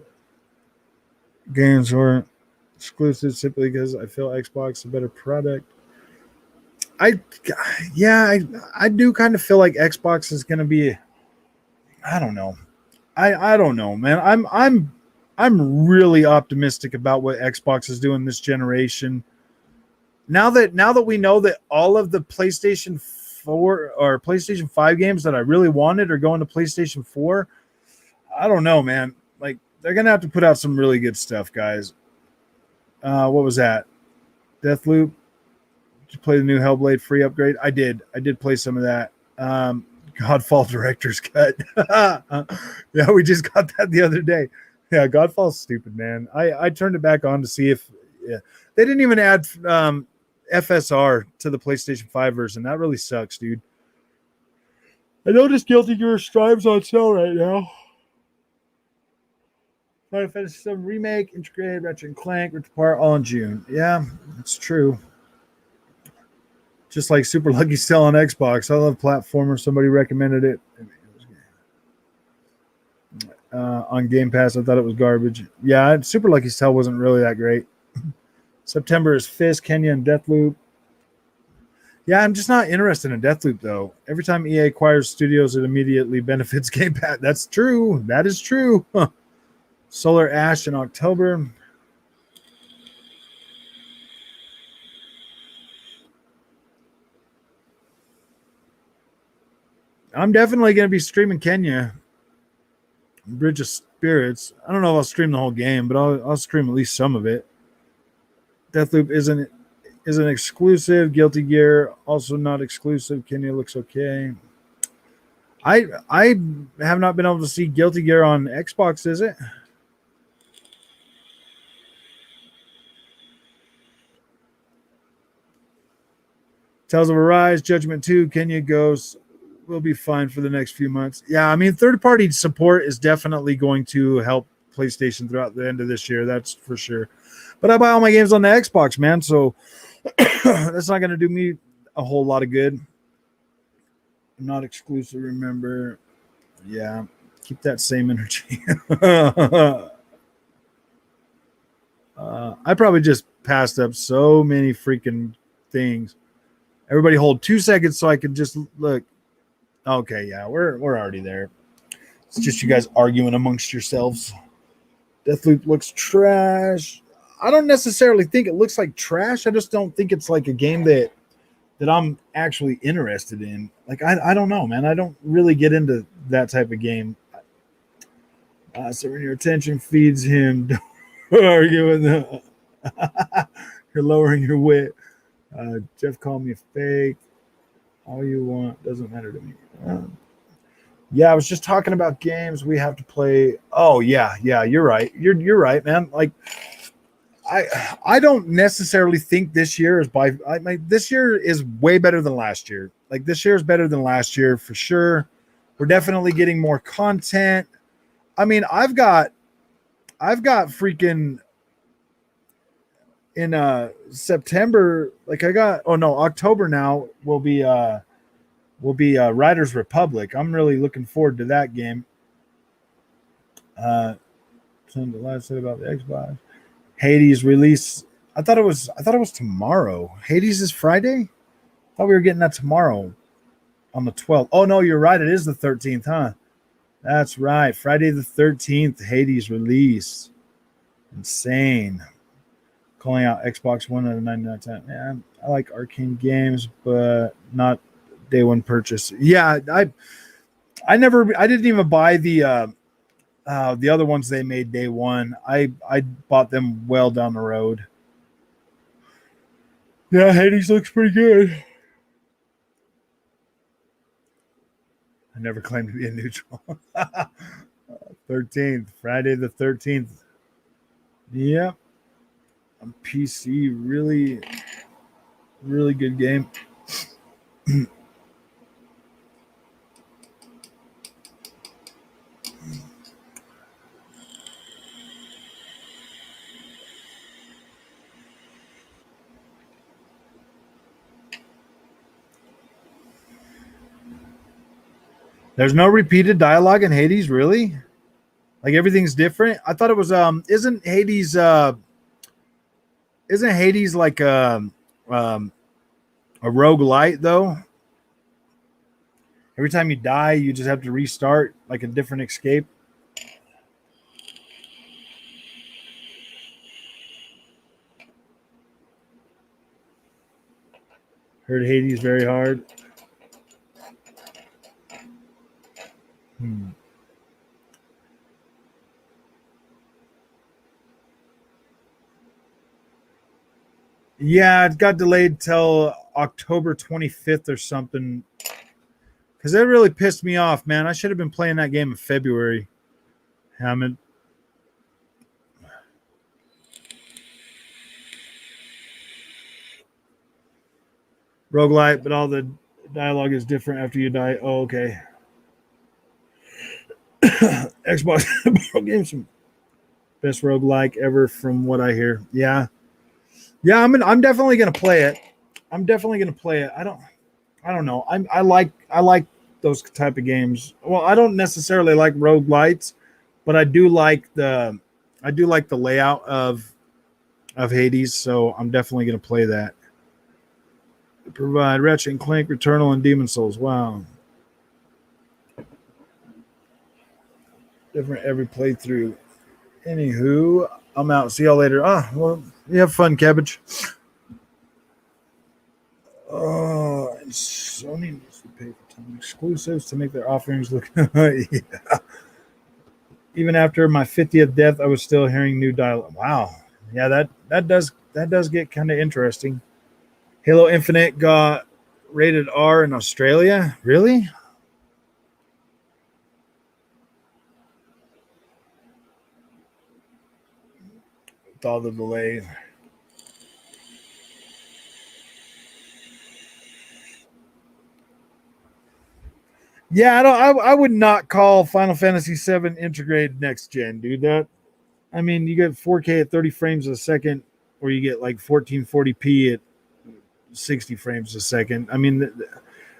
S1: games weren't exclusive simply because I feel Xbox is a better product. I yeah, I do kind of feel like Xbox is gonna be. I don't know. I don't know, man. I'm really optimistic about what Xbox is doing this generation. Now that we know that all of the PlayStation 4 or PlayStation 5 games that I really wanted are going to PlayStation 4, I don't know, man. Like they're gonna have to put out some really good stuff, guys. What was that? Deathloop. Did you play the new Hellblade free upgrade? I did. I did play some of that. Godfall director's cut. Yeah, we just got that the other day. Yeah, Godfall's stupid, man. I turned it back on to see if they didn't even add FSR to the PlayStation 5 version. That really sucks, dude. I noticed Guilty Gear Strive's on sale right now. Final Fantasy VII Remake, Integrated, Ratchet and Clank, Rift Apart, all in June. Yeah, that's true. Just like Super Lucky Cell on Xbox. I love platformer. Somebody recommended it. On Game Pass, I thought it was garbage. Yeah, Super Lucky Cell wasn't really that great. September is Fist, Kenya, and Deathloop. Yeah, I'm just not interested in Deathloop, though. Every time EA acquires studios, it immediately benefits Game Pass. That's true. That is true. Huh. Solar Ash in October. I'm definitely going to be streaming Kenya. Bridge of Spirits. I don't know if I'll stream the whole game, but I'll stream at least some of it. Deathloop isn't exclusive. Guilty Gear also not exclusive. Kenya looks okay. I have not been able to see Guilty Gear on Xbox, is it? Tales of Arise, Judgment 2, Kenya Ghosts will be fine for the next few months. Yeah, I mean, third-party support is definitely going to help PlayStation throughout the end of this year. That's for sure. But I buy all my games on the Xbox, man, so that's not going to do me a whole lot of good. Not exclusive, remember. Yeah, keep that same energy. I probably just passed up so many freaking things. Everybody hold 2 seconds so I can just look. Okay, yeah, we're already there. It's just you guys arguing amongst yourselves. Deathloop looks trash. I don't necessarily think it looks like trash. I just don't think it's like a game that I'm actually interested in. Like I don't know, man. I don't really get into that type of game. So when your attention feeds him, don't argue with him. You're lowering your wit. Jeff called me fake. All you want doesn't matter to me. Yeah, I was just talking about games we have to play. Oh yeah, you're right. You're right, man. Like I don't necessarily think this year is this year is way better than last year. Like this year is better than last year for sure. We're definitely getting more content. I mean, I've got freaking in September, like October now will be Riders Republic. I'm really looking forward to that game. Something the last said about the Xbox. Hades release. I thought it was tomorrow. Hades is Friday? I thought we were getting that tomorrow on the 12th. Oh no, you're right. It is the 13th, huh? That's right. Friday the 13th, Hades release. Insane. Calling out Xbox One out of 99 Man, I like Arcane games, but not day one purchase. Yeah, I didn't even buy the other ones they made day one. I bought them well down the road. Yeah, Hades looks pretty good. I never claimed to be a neutral. 13th, Friday the 13th. Yep. on PC. Really, really good game. There's no repeated dialogue in Hades, really? Like everything's different? I thought it was isn't Hades like a roguelite though? Every time you die, you just have to restart like a different escape. Heard Hades very hard. Yeah, it got delayed till October 25th or something. Because that really pissed me off, man. I should have been playing that game in February. Hammond. Roguelite, but all the dialogue is different after you die. Oh, okay. Xbox games, best roguelike ever from what I hear. Yeah. Yeah, I'm definitely gonna play it. I'm definitely gonna play it. I don't know. I like those type of games. Well, I don't necessarily like roguelites, but I do like the layout of Hades, so I'm definitely gonna play that. Provide Ratchet and Clank, Returnal, and Demon Souls. Wow. Different every playthrough. Anywho, I'm out. See y'all later. Well, you have fun, cabbage. And Sony needs to pay for time exclusives to make their offerings look. Yeah. Even after my 50th death, I was still hearing new dialogue. Wow. Yeah, that does get kind of interesting. Halo Infinite got rated R in Australia. Really? With all the delay. Yeah, I would not call Final Fantasy VII integrated next gen, dude. I mean, you get 4K at 30 frames a second, or you get like 1440p at 60 frames a second. I mean,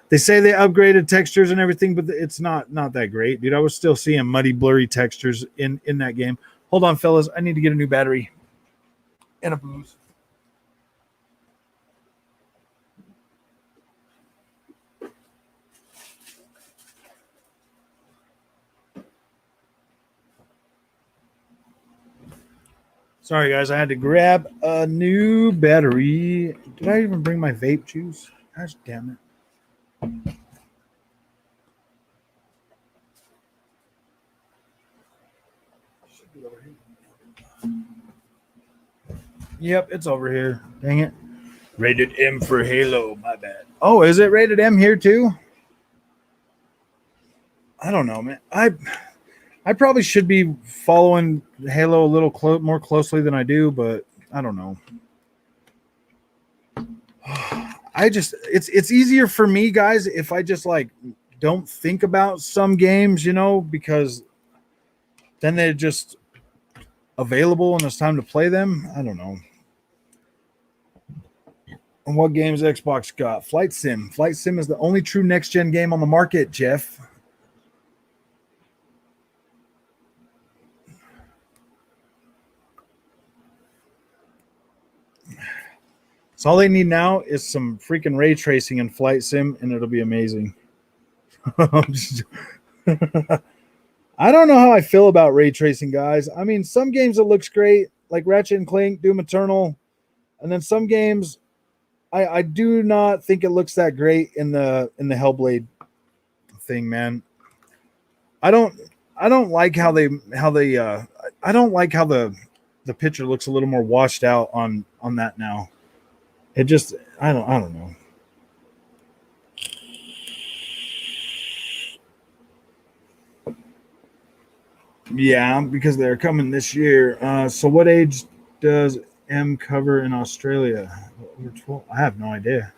S1: they say they upgraded textures and everything, but it's not that great, dude. I was still seeing muddy, blurry textures in that game. Hold on, fellas. I need to get a new battery and a booze. Sorry, guys. I had to grab a new battery. Did I even bring my vape juice? Gosh damn it. Yep, it's over here. Dang it. Rated M for Halo. My bad. Oh, is it rated M here too? I don't know, man. I probably should be following Halo a little more closely than I do, but I don't know. It's easier for me, guys, if I just like don't think about some games, because then they're just available and it's time to play them. I don't know. And what games Xbox got? Flight Sim. Flight Sim is the only true next gen game on the market, Jeff. So all they need now is some freaking ray tracing in Flight Sim, and it'll be amazing. I don't know how I feel about ray tracing, guys. I mean, some games it looks great, like Ratchet and Clank, Doom Eternal, and then some games I do not think it looks that great in the Hellblade thing, man. I don't I don't like how they I don't like how the picture looks a little more washed out on that now. It just I don't know. Yeah, because they're coming this year. So what age does M cover in Australia? Over 12? I have no idea.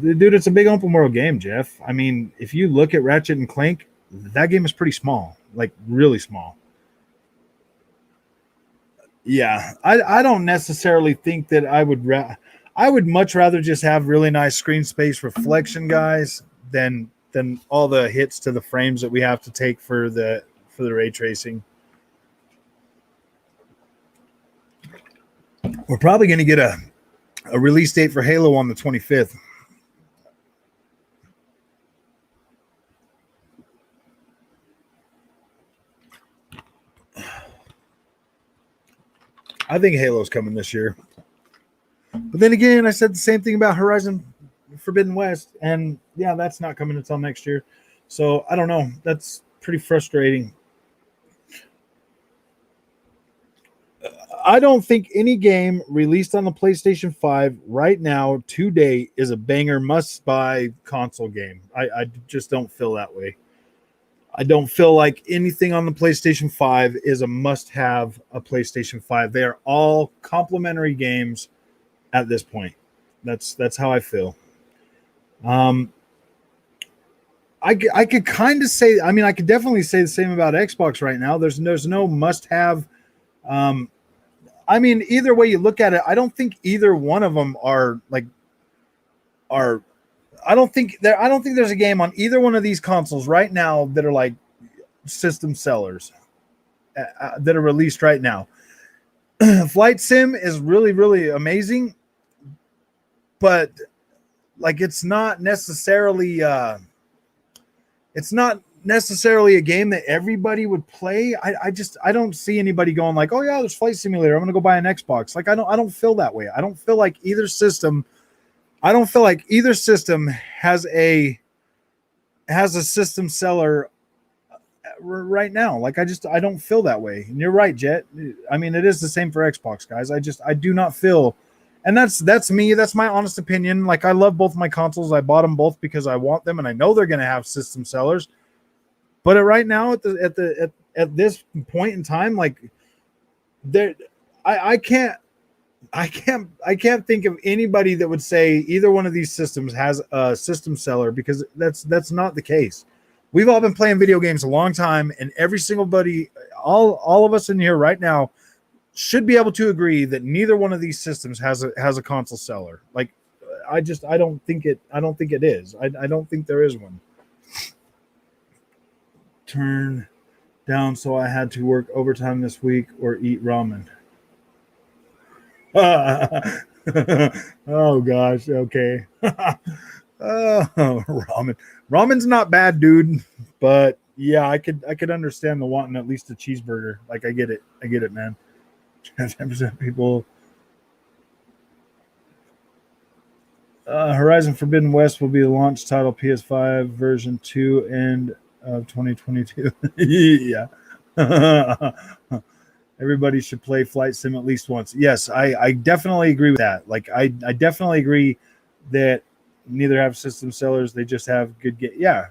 S1: Dude, it's a big open world game, Jeff. I mean, if you look at Ratchet and Clank, that game is pretty small, like really small. Yeah, I don't necessarily think that I would much rather just have really nice screen space reflection, guys, than all the hits to the frames that we have to take for the ray tracing. We're probably going to get a release date for Halo on the 25th. I think Halo's coming this year. But then again, I said the same thing about Horizon Forbidden West, and yeah, that's not coming until next year. So I don't know. That's pretty frustrating. I don't think any game released on the PlayStation 5 right now today is a banger must-buy console game. I just don't feel that way. I don't feel like anything on the PlayStation 5 is a must-have a PlayStation 5. They are all complementary games at this point. That's how I feel. I could kind of say, I mean, I could definitely say the same about Xbox right now. There's no must-have. I mean, either way you look at it, I don't think either one of them are. I don't think there's a game on either one of these consoles right now that are like system sellers that are released right now. Flight Sim is really, really amazing, but like it's not necessarily a game that everybody would play. I don't see anybody going like, oh yeah, there's Flight Simulator, I'm gonna go buy an Xbox. Like I don't feel that way. I don't feel like either system has a system seller right now. Like I don't feel that way. And you're right, Jet. I mean, it is the same for Xbox, guys. I do not feel, and that's me. That's my honest opinion. Like I love both my consoles. I bought them both because I want them, and I know they're going to have system sellers. But right now, at this point in time, like there, I can't think of anybody that would say either one of these systems has a system seller, because that's not the case. We've all been playing video games a long time, and every single buddy, all of us in here right now, should be able to agree that neither one of these systems has a console seller. Like, I don't think it is. I don't think there is one. Turn down, so I had to work overtime this week or eat ramen. Oh gosh, okay. Ramen. Ramen's not bad, dude. But yeah, I could understand the wanting at least a cheeseburger. Like I get it, man. 10% people. Horizon Forbidden West will be the launch title PS5 version 2 end of 2022. Yeah. Everybody should play Flight Sim at least once. Yes, I definitely agree with that. Like I definitely agree that neither have system sellers. They just have good yeah.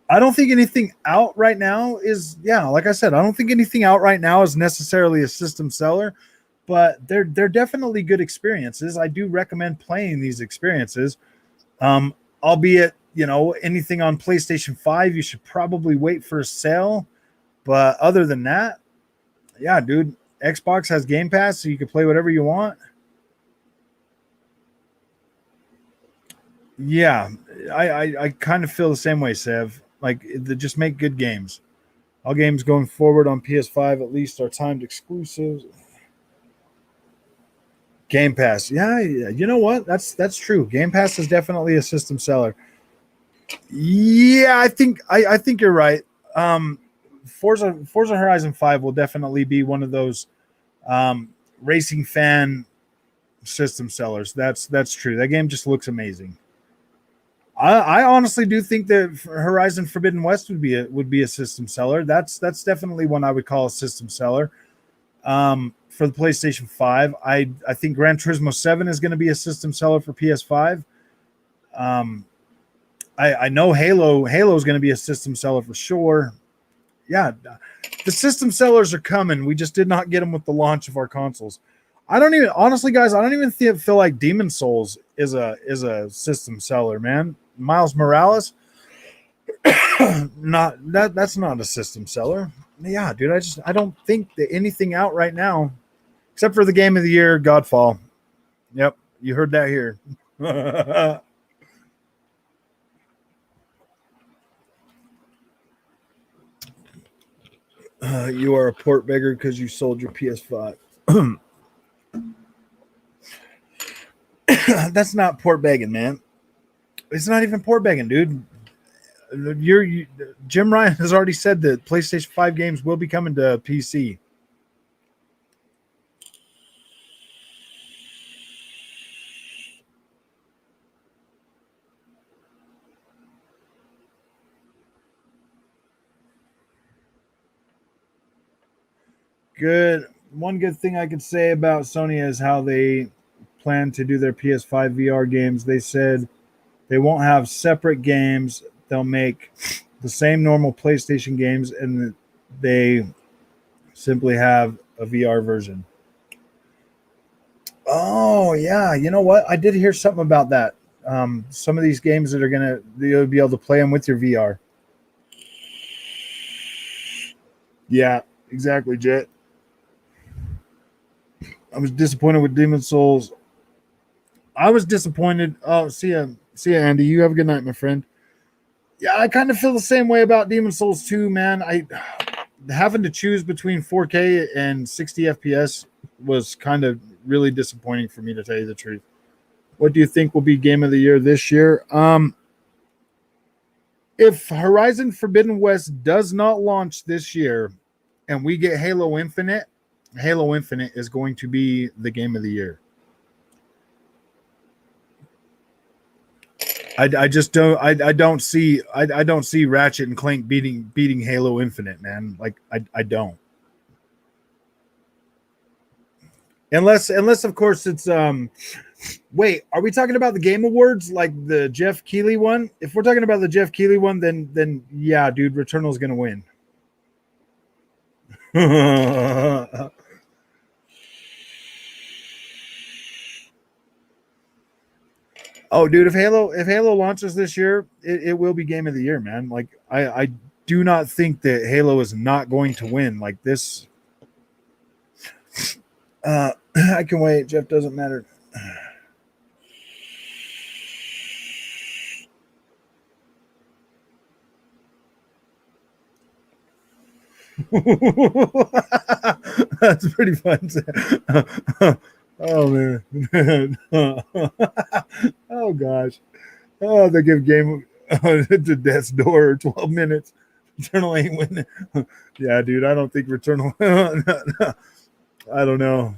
S1: I don't think anything out right now is, yeah, like I said, I don't think anything out right now is necessarily a system seller, but they're definitely good experiences. I do recommend playing these experiences. Albeit, anything on PlayStation 5, you should probably wait for a sale. But other than that, yeah, dude, Xbox has Game Pass, so you can play whatever you want. Yeah, I kind of feel the same way, Sev. Like, they just make good games. All games going forward on PS5 at least are timed exclusives. Game Pass, yeah, you know what? That's true. Game Pass is definitely a system seller. Yeah, I think you're right. Forza Horizon 5 will definitely be one of those racing fan system sellers. That's true. That game just looks amazing. I honestly do think that Horizon Forbidden West would be a system seller. That's definitely one I would call a system seller. For the PlayStation 5, I think Gran Turismo 7 is going to be a system seller for PS5. I know Halo is going to be a system seller for sure. Yeah, the system sellers are coming. We just did not get them with the launch of our consoles. I don't even honestly, guys. I don't even feel like Demon Souls is a system seller, man. Miles Morales, not that's not a system seller. Yeah, dude. I don't think that anything out right now, except for the game of the year, Godfall. Yep, you heard that here. You are a port beggar because you sold your PS5. That's not port begging, man. It's not even port begging, dude. Jim Ryan has already said that PlayStation 5 games will be coming to PC. Good. One good thing I could say about Sony is how they plan to do their PS5 VR games. They said they won't have separate games. They'll make the same normal PlayStation games, and they simply have a VR version. Oh yeah, you know what? I did hear something about that. Some of these games that are you'll be able to play them with your VR. Yeah, exactly, Jet. I was disappointed with Demon Souls. I was disappointed. Oh, see ya, Andy. You have a good night, my friend. Yeah, I kind of feel the same way about Demon Souls 2, man. I having to choose between 4K and 60 FPS was kind of really disappointing for me, to tell you the truth. What do you think will be game of the year this year? If Horizon Forbidden West does not launch this year and we get Halo Infinite is going to be the game of the year. I just don't I don't see I don't see Ratchet and Clank beating Halo Infinite, man. Like I don't. Unless of course it's wait, are we talking about the Game Awards, like the Jeff Keighley one? If we're talking about the Jeff Keighley one, then yeah, dude, Returnal's gonna win. Oh, dude, if Halo launches this year, it will be game of the year, man. Like I do not think that Halo is not going to win. Like this, I can wait. Jeff doesn't matter. That's pretty fun. Oh man. Oh gosh. Oh, they give game to death's door 12 minutes. Returnal ain't winning. Yeah, dude. I don't think Returnal. I don't know.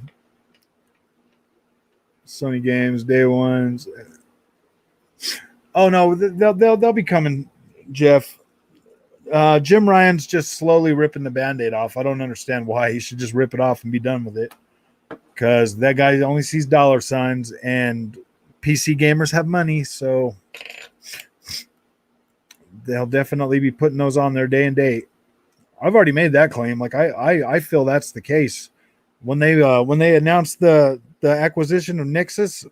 S1: Sony Games day ones. Oh no, they'll be coming, Jeff. Jim Ryan's just slowly ripping the Band-Aid off. I don't understand why. He should just rip it off and be done with it. Because that guy only sees dollar signs, and PC gamers have money, so they'll definitely be putting those on their day and date. I've already made that claim. Like I feel that's the case. When they announced the acquisition of Nixxes,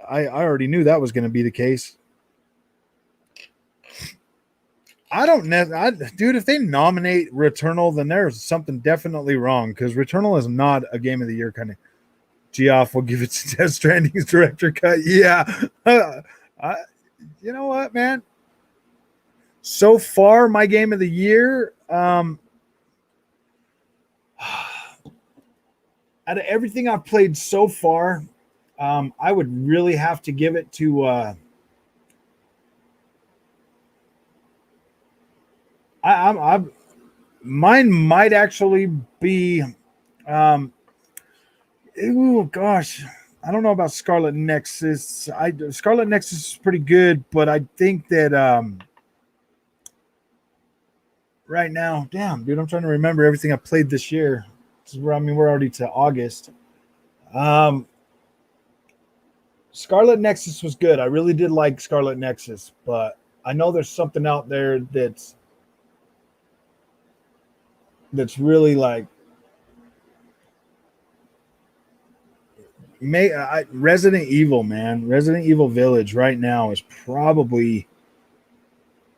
S1: I already knew that was going to be the case. I don't know, dude. If they nominate Returnal, then there's something definitely wrong, because Returnal is not a game of the year kind of. Geoff will give it to Death Stranding's director cut. Yeah, you know what, man? So far, my game of the year, out of everything I've played so far, I would really have to give it to. Mine might actually be. Oh gosh, I don't know about Scarlet Nexus. Scarlet Nexus is pretty good, but I think that right now, damn, dude, I'm trying to remember everything I played this year. We're already to August. Scarlet Nexus was good. I really did like Scarlet Nexus, but I know there's something out there that's that's really like Resident Evil, man. Resident Evil Village right now is probably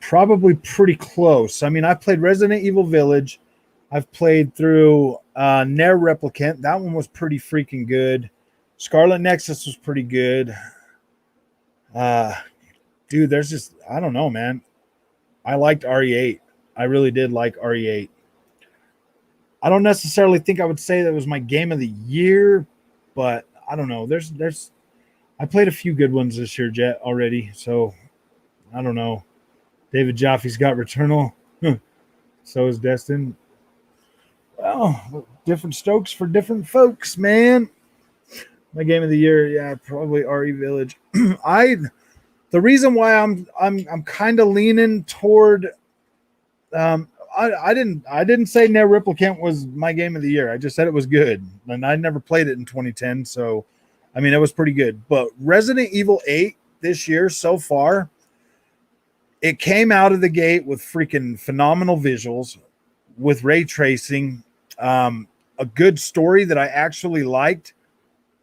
S1: pretty close. I mean, I've played Resident Evil Village. I've played through Nair Replicant. That one was pretty freaking good. Scarlet Nexus was pretty good. Uh, Dude, there's just, I don't know, man. I liked RE8. I really did like RE8. I don't necessarily think I would say that was my game of the year, but I don't know. I played a few good ones this year, Jet, already. So I don't know. David Jaffe's got Returnal. So is Destin. Well, different strokes for different folks, man. My game of the year, yeah, probably RE Village. The reason why I'm kind of leaning toward I didn't say Nair Replicant was my game of the year. I just said it was good, and I never played it in 2010, so I mean it was pretty good. But Resident Evil 8 this year so far, it came out of the gate with freaking phenomenal visuals, with ray tracing, a good story that I actually liked.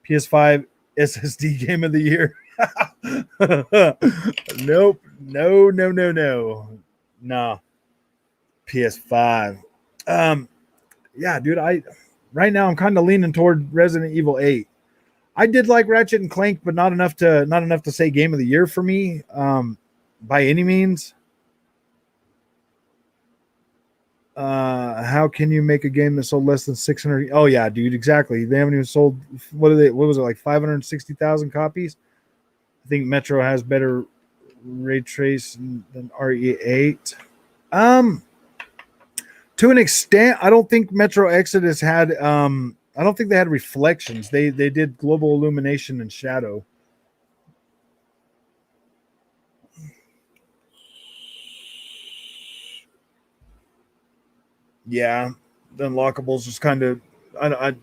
S1: PS5 SSD game of the year. Nope. No. Nah. PS5. Yeah, dude, right now I'm kind of leaning toward Resident Evil 8. I did like Ratchet and Clank, but not enough to say game of the year for me, by any means. How can you make a game that sold less than 600? Oh yeah, dude, exactly. They haven't even sold, what was it, like 560,000 copies? I think Metro has better ray trace than RE8. To an extent, I don't think Metro Exodus had I don't think they had reflections. They did global illumination and shadow. Yeah, the unlockables just kind of I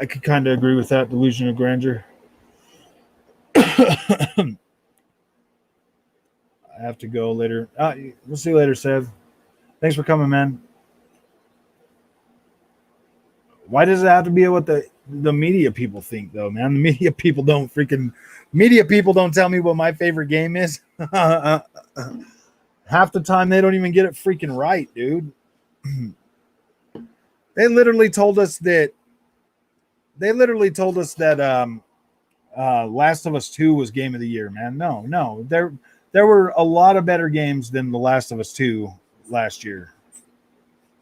S1: could kind of agree with that. Delusion of grandeur. I have to go later. We'll see you later, Sev. Thanks for coming, man. Why does it have to be what the media people think, though, man? The media people don't tell me what my favorite game is. Half the time they don't even get it freaking right, dude. They literally told us that Last of Us 2 was game of the year, man. No. There were a lot of better games than The Last of Us 2 last year.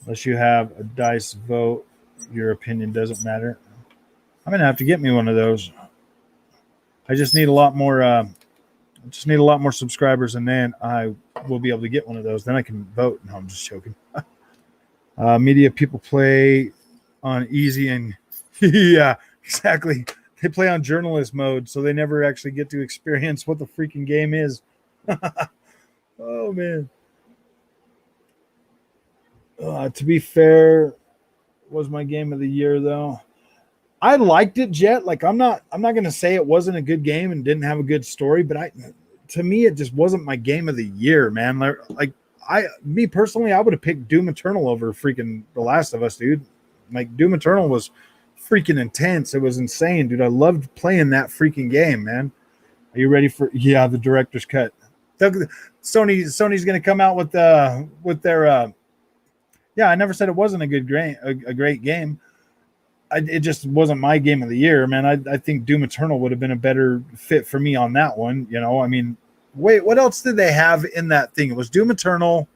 S1: Unless you have a dice vote, your opinion doesn't matter. I'm gonna have to get me one of those. I just need a lot more subscribers, and then I will be able to get one of those. Then I can vote. No, I'm just joking. Media people play on easy and yeah, exactly. They play on journalist mode, so they never actually get to experience what the freaking game is. Oh man. To be fair, was my game of the year though. I liked it, Jet. Like I'm not gonna say it wasn't a good game and didn't have a good story, but to me it just wasn't my game of the year, man. Me personally, I would have picked Doom Eternal over freaking The Last of Us, dude. Like Doom Eternal was freaking intense. It was insane, dude. I loved playing that freaking game, man. Are you ready for the director's cut? Sony's gonna come out with their I never said it wasn't a great game. It just wasn't my game of the year, man. I think Doom Eternal would have been a better fit for me on that one. You know, I mean, wait, what else did they have in that thing? It was Doom Eternal,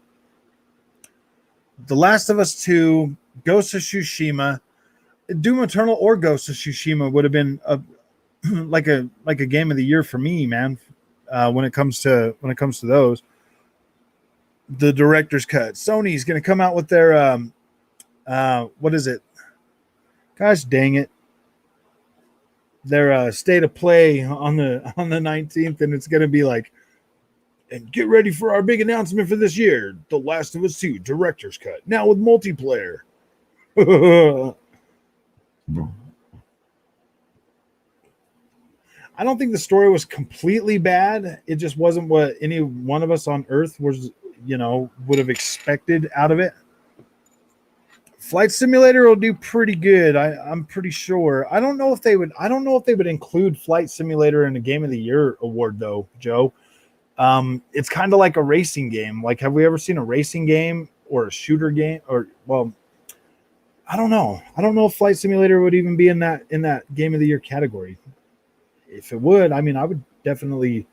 S1: The Last of Us 2, Ghost of Tsushima. Doom Eternal or Ghost of Tsushima would have been like a game of the year for me, man. When it comes to those, the director's cut. Sony's going to come out with their what is it? Gosh dang it! Their state of play on the 19th, and it's going to be like, and get ready for our big announcement for this year: The Last of Us 2 director's cut, now with multiplayer. I don't think the story was completely bad. It just wasn't what any one of us on Earth would have expected out of it. Flight Simulator will do pretty good. I'm pretty sure. I don't know if they would. I don't know if they would include Flight Simulator in a Game of the Year award, though, Joe. It's kind of like a racing game. Like, have we ever seen a racing game or a shooter game? Or well, I don't know. I don't know if Flight Simulator would even be in that Game of the Year category. If it would, I mean, I would definitely.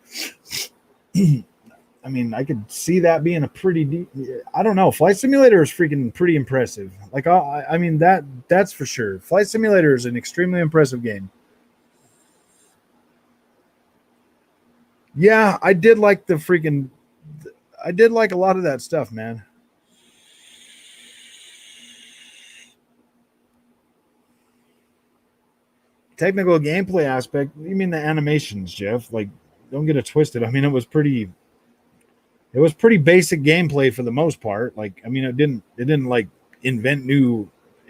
S1: I mean, I could see that being a pretty. I don't know. Flight Simulator is freaking pretty impressive. Like, I mean that's for sure. Flight Simulator is an extremely impressive game. Yeah, I did like the freaking. I did like a lot of that stuff, man. Technical gameplay aspect. You mean the animations, Jeff? Like, don't get it twisted. I mean, it was pretty basic gameplay for the most part. Like, I mean, it didn't like invent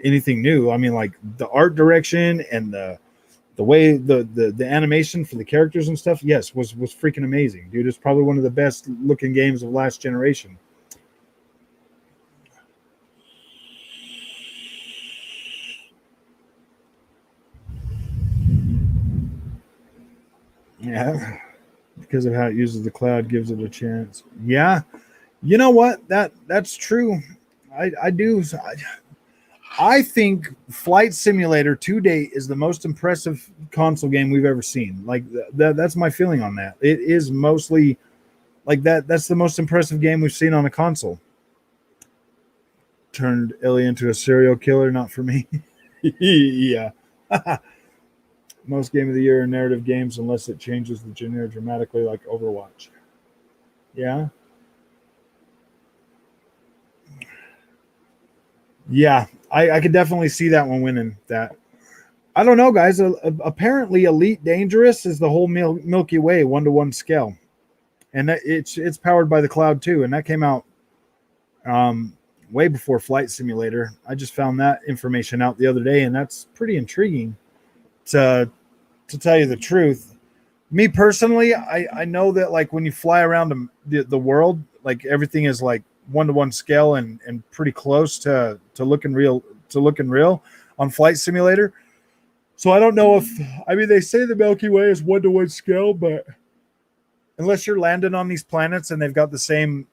S1: anything new. I mean, like the art direction and the way the animation for the characters and stuff, yes, was freaking amazing, dude. It's probably one of the best looking games of last generation. Yeah, because of how it uses the cloud, gives it a chance. Yeah, you know what? That's true. I do. I think Flight Simulator to date is the most impressive console game we've ever seen. Like that's my feeling on that. It is mostly like that. That's the most impressive game we've seen on a console. Turned Ellie into a serial killer, not for me. Yeah. Most game of the year are narrative games unless it changes the genre dramatically, like Overwatch. Yeah. Yeah. I could definitely see that one winning that. I don't know, guys. Apparently, Elite Dangerous is the whole Milky Way 1-to-1 scale, and it's powered by the cloud too. And that came out um, way before Flight Simulator. I just found that information out the other day, and that's pretty intriguing. To tell you the truth, me personally, I know that like when you fly around the world, like everything is like 1-to-1 scale and pretty close to looking real on Flight Simulator. So I don't know if I mean they say the Milky Way is 1-to-1 scale, but unless you're landing on these planets and they've got the same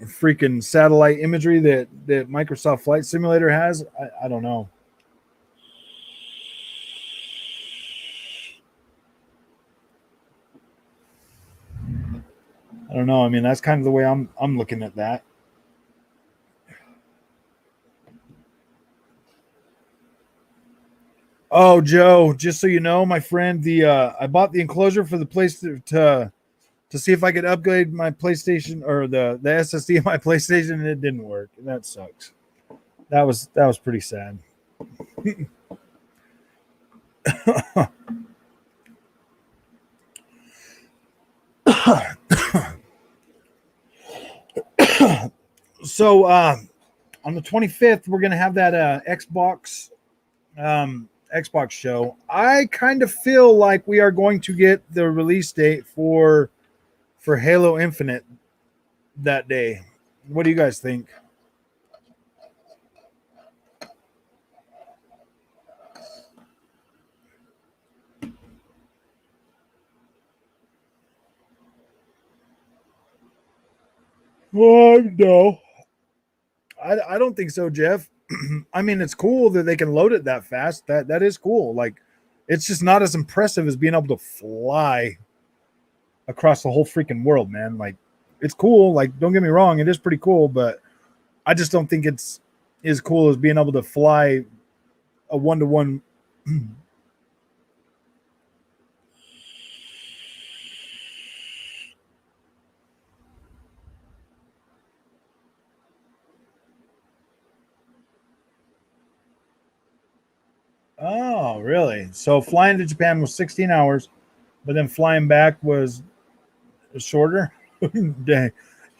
S1: freaking satellite imagery that Microsoft Flight Simulator has, I don't know. I don't know. I mean, that's kind of the way I'm looking at that. Oh, Joe, just so you know, my friend, the I bought the enclosure for the place to see if I could upgrade my PlayStation or the SSD of my PlayStation, and it didn't work. And that sucks. That was pretty sad. So on the 25th, we're gonna have that Xbox show. I kind of feel like we are going to get the release date for Halo Infinite that day. What do you guys think? No, I don't think so, Jeff. I mean, it's cool that they can load it that fast. That is cool. Like, it's just not as impressive as being able to fly across the whole freaking world, man. Like, it's cool. Like, don't get me wrong, it is pretty cool, but I just don't think it's as cool as being able to fly a 1-to-1. Oh, really? So flying to Japan was 16 hours, but then flying back was shorter. Dang.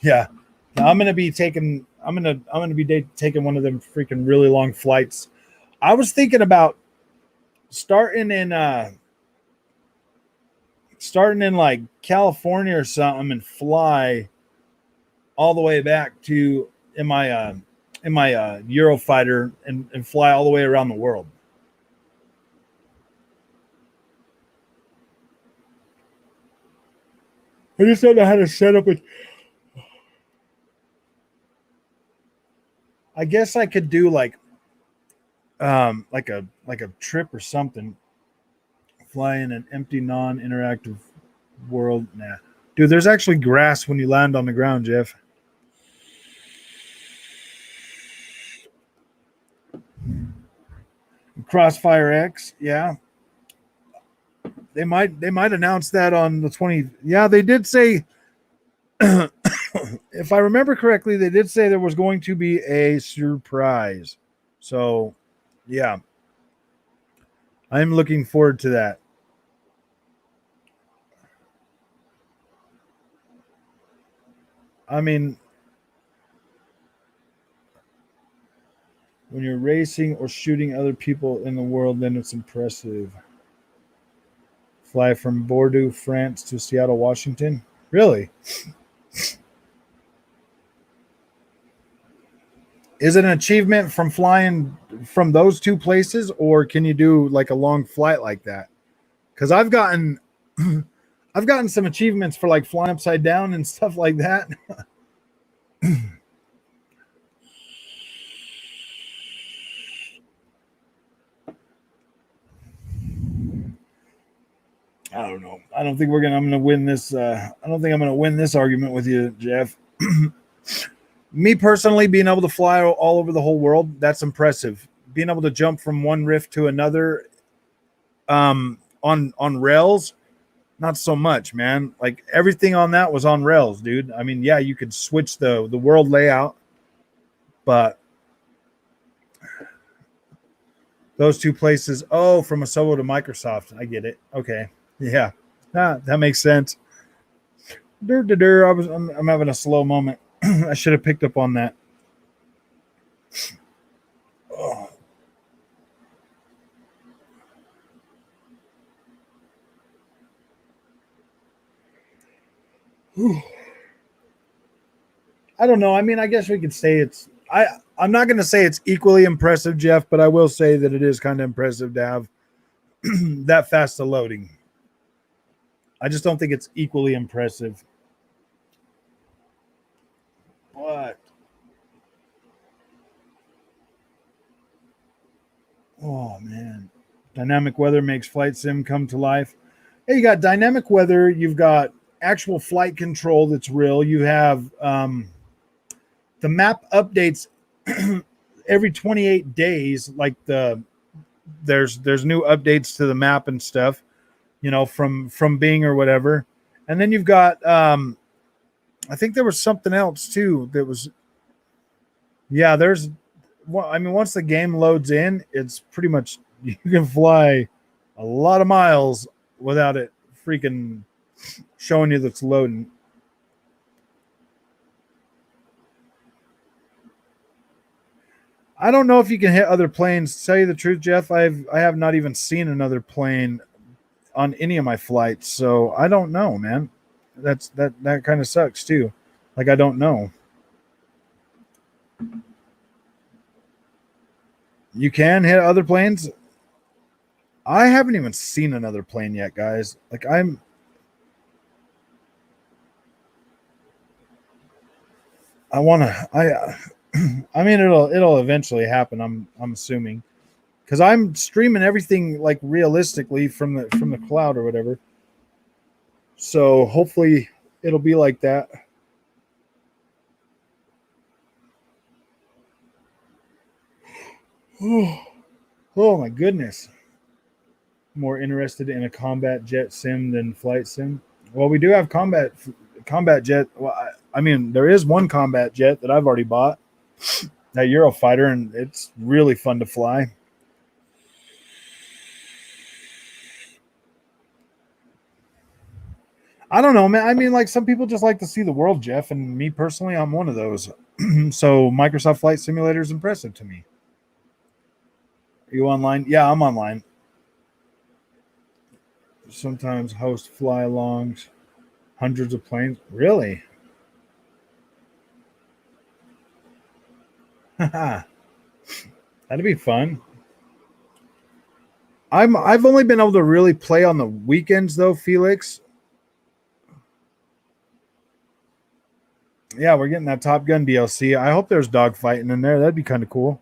S1: Yeah. Now I'm gonna be taking. Taking one of them freaking really long flights. I was thinking about starting in like California or something and fly all the way back to in my Eurofighter and fly all the way around the world. I just don't know how to set up it. I guess I could do like a trip or something. Fly in an empty, non-interactive world. Nah, dude. There's actually grass when you land on the ground, Jeff. Crossfire X, yeah. They might announce that on the 20. Yeah, they did say if I remember correctly, they did say there was going to be a surprise. So, yeah, I'm looking forward to that. I mean, when you're racing or shooting other people in the world, then it's impressive. Fly from Bordeaux, France to Seattle, Washington. Really? Is it an achievement from flying from those two places, or can you do like a long flight like that? Because I've gotten some achievements for like flying upside down and stuff like that. I don't know. I don't think I'm gonna win this. I don't think I'm gonna win this argument with you, Jeff. Me personally, being able to fly all over the whole world, that's impressive. Being able to jump from one rift to another, on rails, not so much, man. Like everything on that was on rails, dude. I mean, yeah, you could switch the world layout, but those two places. Oh, from Asobo to Microsoft. I get it. Okay, yeah, that makes sense. I'm having a slow moment. I should have picked up on that. Oh. I don't know. I mean, I guess we could say it's. I'm not going to say it's equally impressive, Jeff, but I will say that it is kind of impressive to have that fast a loading. I just don't think it's equally impressive. But oh man, dynamic weather makes flight sim come to life. Hey, you got dynamic weather. You've got actual flight control that's real. You have the map updates every 28 days. Like there's new updates to the map and stuff. From Bing or whatever. And then you've got I think there was something else too that was yeah, there's well, I mean once the game loads in, it's pretty much you can fly a lot of miles without it freaking showing you that's loading. I don't know if you can hit other planes. To tell you the truth, Jeff, I have not even seen another plane on any of my flights, so I don't know, man. That kind of sucks too. Like I don't know. You can hit other planes. I haven't even seen another plane yet, guys. Like I want to. I mean, it'll eventually happen. I'm assuming because I'm streaming everything like realistically from the cloud or whatever. So hopefully it'll be like that. Oh my goodness. More interested in a combat jet sim than flight sim. Well, we do have combat jet. Well, I mean, there is one combat jet that I've already bought, that Eurofighter, and it's really fun to fly. I don't know, man. I mean, like some people just like to see the world, Jeff, and me personally, I'm one of those. So Microsoft Flight Simulator is impressive to me. Are you online? Yeah, I'm online. Sometimes host fly alongs, hundreds of planes. Really? That'd be fun. I've only been able to really play on the weekends though, Felix. Yeah, we're getting that Top Gun DLC. I hope there's dogfighting in there. That'd be kind of cool.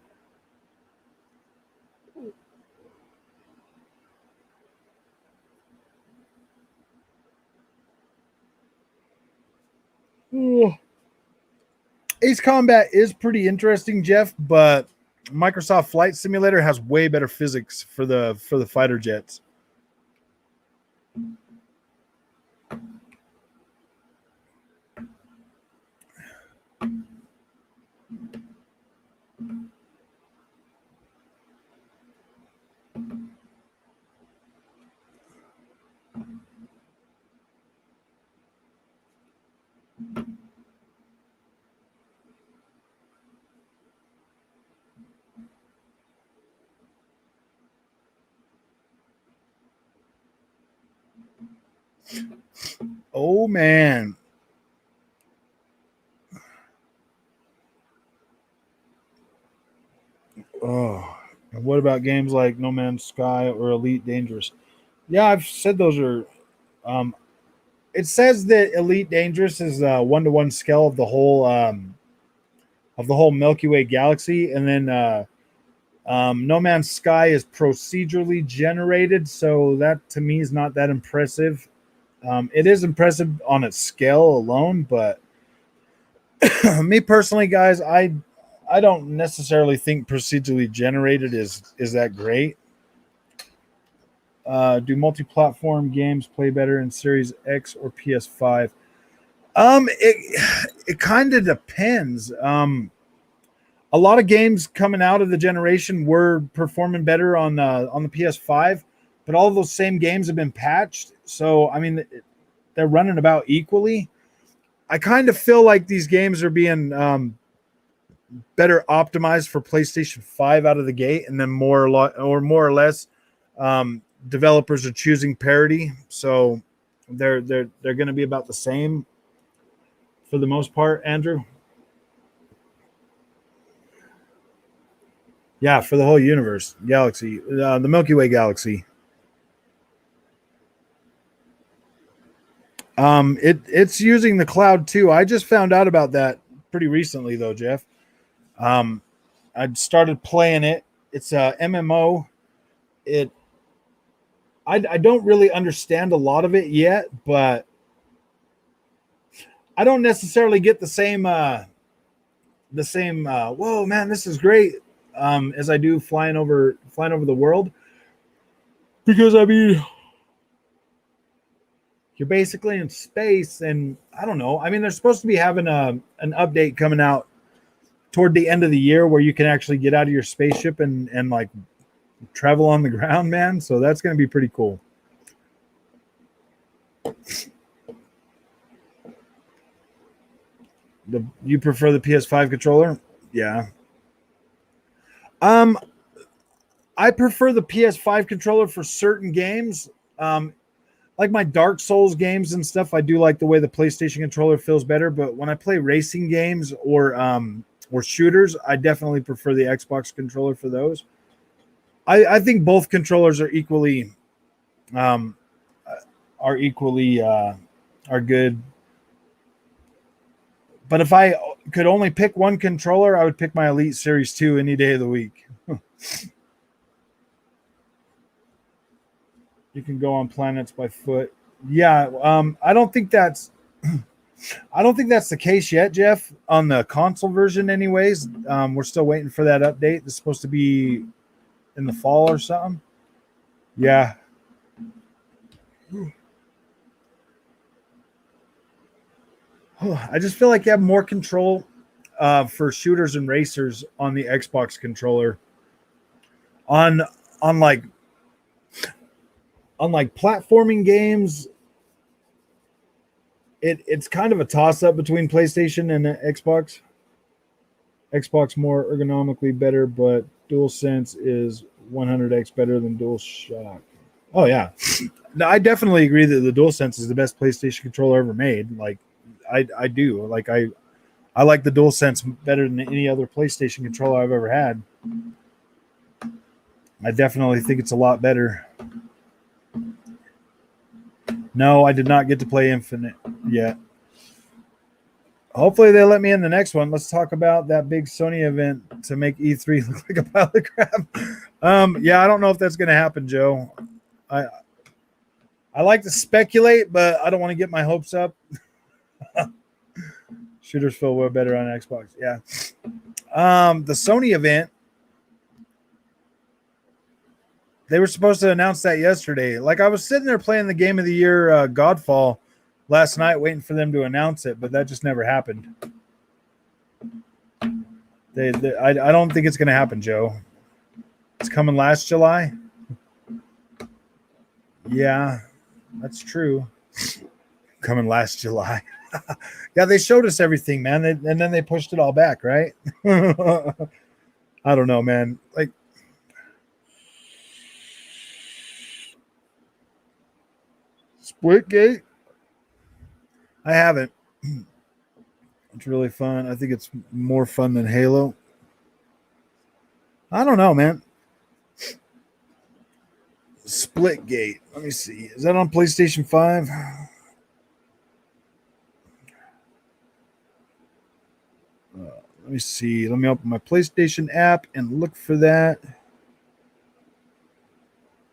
S1: Ace Combat is pretty interesting, Jeff, but Microsoft Flight Simulator has way better physics for the fighter jets. Oh man. Oh, and what about games like No Man's Sky or Elite Dangerous? Yeah, I've said those are. Um, it says that Elite Dangerous is a 1-to-1 scale of the whole Milky Way galaxy, and then No Man's Sky is procedurally generated, so that to me is not that impressive. It is impressive on its scale alone, but me personally, guys, I don't necessarily think procedurally generated is that great. Do multi-platform games play better in Series X or PS5? It kind of depends. A lot of games coming out of the generation were performing better on the PS5, but all of those same games have been patched. So I mean, they're running about equally. I kind of feel like these games are being better optimized for PlayStation 5 out of the gate, and then more or less developers are choosing parity, so they're going to be about the same for the most part. Andrew, yeah, for the whole universe, galaxy, the Milky Way galaxy. It's using the cloud too. I just found out about that pretty recently, though, Jeff. Um, I started playing it. It's a MMO. It I don't really understand a lot of it yet, but I don't necessarily get the same whoa man, this is great as I do flying over the world, because I mean you're basically in space, and I don't know. I mean, they're supposed to be having an update coming out toward the end of the year where you can actually get out of your spaceship and like travel on the ground, man. So that's going to be pretty cool. You prefer the PS5 controller? Yeah. Um, I prefer the PS5 controller for certain games. Like my Dark Souls games and stuff, I do like the way the PlayStation controller feels better. But when I play racing games or shooters, I definitely prefer the Xbox controller for those. I think both controllers um, are equally are good. But if I could only pick one controller, I would pick my Elite Series 2 any day of the week. You can go on planets by foot. Yeah, I don't think that's the case yet, Jeff. On the console version, anyways, we're still waiting for that update. It's supposed to be in the fall or something. Yeah, I just feel like you have more control for shooters and racers on the Xbox controller. On on like on like platforming games, it's kind of a toss up between PlayStation and Xbox. Xbox more ergonomically better, but DualSense is 100x better than DualShock. Oh yeah, no, I definitely agree that the DualSense is the best PlayStation controller ever made. Like, I do. Like, I like the DualSense better than any other PlayStation controller I've ever had. I definitely think it's a lot better. No, I did not get to play Infinite yet. Hopefully they let me in the next one. Let's talk about that big Sony event to make E3 look like a pile of crap. Yeah, I don't know if that's going to happen, Joe. I like to speculate, but I don't want to get my hopes up. Shooters feel way better on Xbox. Yeah. The Sony event, they were supposed to announce that yesterday. Like, I was sitting there playing the game of the year, Godfall, last night, waiting for them to announce it, but that just never happened. I don't think it's going to happen, Joe. It's coming last July. Yeah, that's true. Coming last July. Yeah, they showed us everything, man, and then they pushed it all back, right? I don't know, man. Like, Splitgate? I haven't. It's really fun. I think it's more fun than Halo. I don't know, man. Splitgate. Let me see. Is that on PlayStation 5? Let me see. Let me open my PlayStation app and look for that.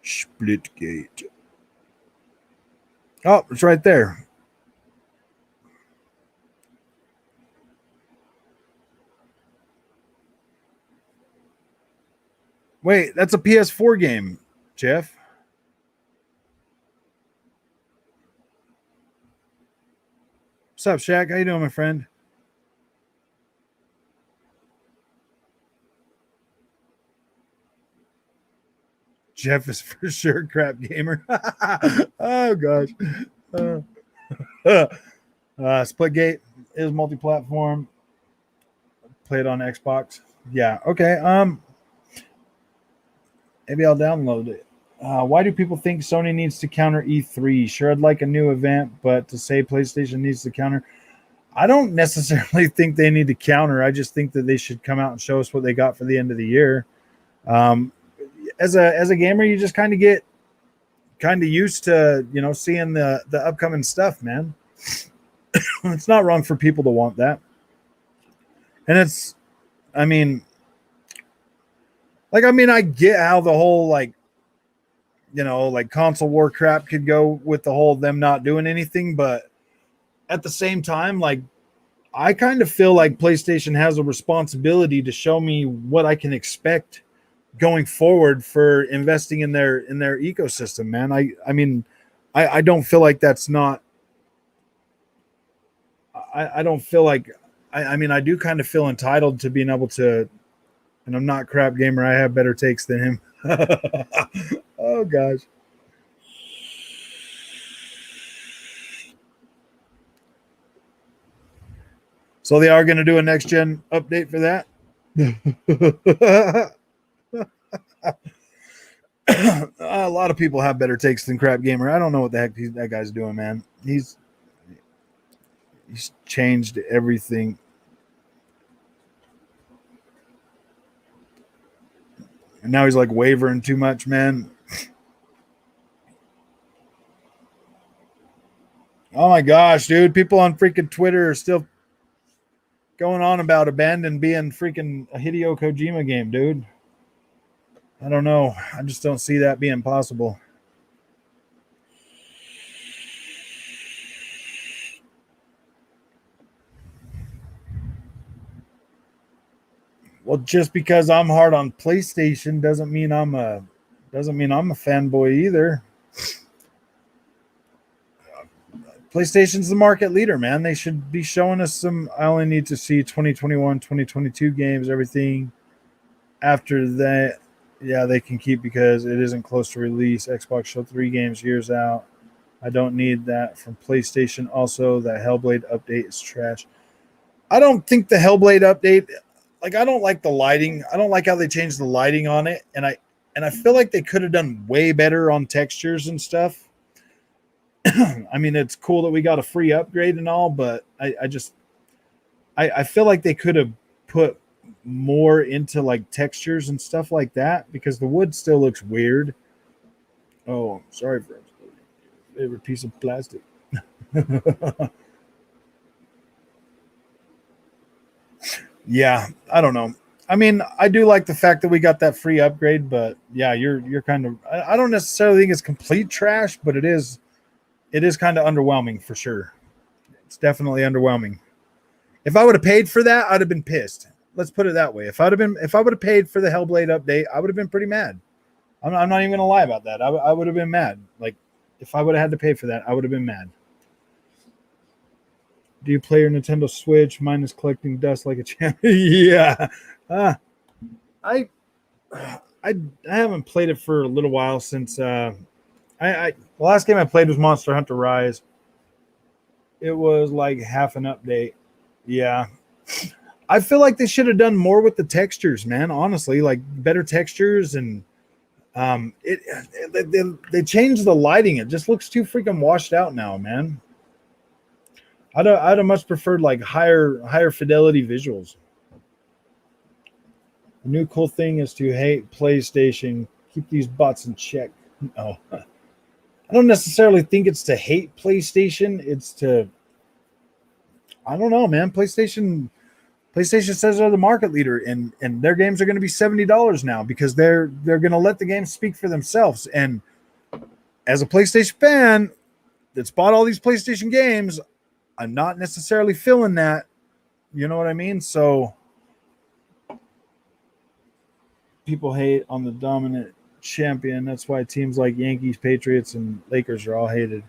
S1: Splitgate. Oh, it's right there. Wait, that's a PS4 game, Jeff. What's up, Shaq? How you doing, my friend? Jeff is for sure crap gamer. Oh gosh. Splitgate is multi-platform. Play it on Xbox. Yeah. Okay. Maybe I'll download it. Why do people think Sony needs to counter E3? Sure, I'd like a new event, but to say PlayStation needs to counter, I don't necessarily think they need to counter. I just think that they should come out and show us what they got for the end of the year. As a gamer, you just kind of get used to seeing the upcoming stuff, man. It's not wrong for people to want that, and I get how the whole like console war crap could go with the whole them not doing anything, but at the same time, like, I kind of feel like PlayStation has a responsibility to show me what I can expect going forward for investing in their ecosystem, man. I don't feel like that's not. I don't feel like. I do kind of feel entitled to being able to, and I'm not crap gamer. I have better takes than him. Oh gosh. So they are going to do a next gen update for that. A lot of people have better takes than crap gamer. I don't know what the heck that guy's doing, man. He's changed everything. And now he's like wavering too much, man. Oh my gosh, dude. People on freaking Twitter are still going on about Abandon being freaking a Hideo Kojima game, dude. I don't know. I just don't see that being possible. Well, just because I'm hard on PlayStation doesn't mean I'm a fanboy either. PlayStation's the market leader, man. They should be showing us some. I only need to see 2021, 2022 games, everything. After that, yeah, they can keep because it isn't close to release. Xbox showed 3 games years out. I don't need that from PlayStation. Also, that Hellblade update is trash. I don't think the Hellblade update, like, I don't like the lighting. I don't like how they changed the lighting on it. And I feel like they could have done way better on textures and stuff. I mean, it's cool that we got a free upgrade and all, but I I feel like they could have put more into like textures and stuff like that because the wood still looks weird. Oh, I'm sorry for favorite piece of plastic. Yeah, I don't know. I mean, I do like the fact that we got that free upgrade, but yeah, you're kind of. I don't necessarily think it's complete trash, but it is kind of underwhelming for sure. It's definitely underwhelming. If I would have paid for that, I'd have been pissed. Let's put it that way. If I would have paid for the Hellblade update, I would have been pretty mad. I'm not even gonna lie about that. I would have been mad. Like if I would have had to pay for that, I would have been mad. Do you play your Nintendo Switch? Mine is collecting dust like a champion. Yeah. Uh, I, I I haven't played it for a little while since I the last game I played was Monster Hunter Rise. It was like half an update. Yeah. I feel like they should have done more with the textures, man. Honestly, like better textures and they changed the lighting. It just looks too freaking washed out now, man. I'd have much preferred like higher fidelity visuals. The new cool thing is to hate PlayStation. Keep these bots in check. Oh, I don't necessarily think it's to hate PlayStation. It's to I don't know, man. PlayStation says they're the market leader, and their games are going to be $70 now because they're going to let the games speak for themselves. And as a PlayStation fan that's bought all these PlayStation games, I'm not necessarily feeling that. You know what I mean? So people hate on the dominant champion. That's why teams like Yankees, Patriots, and Lakers are all hated.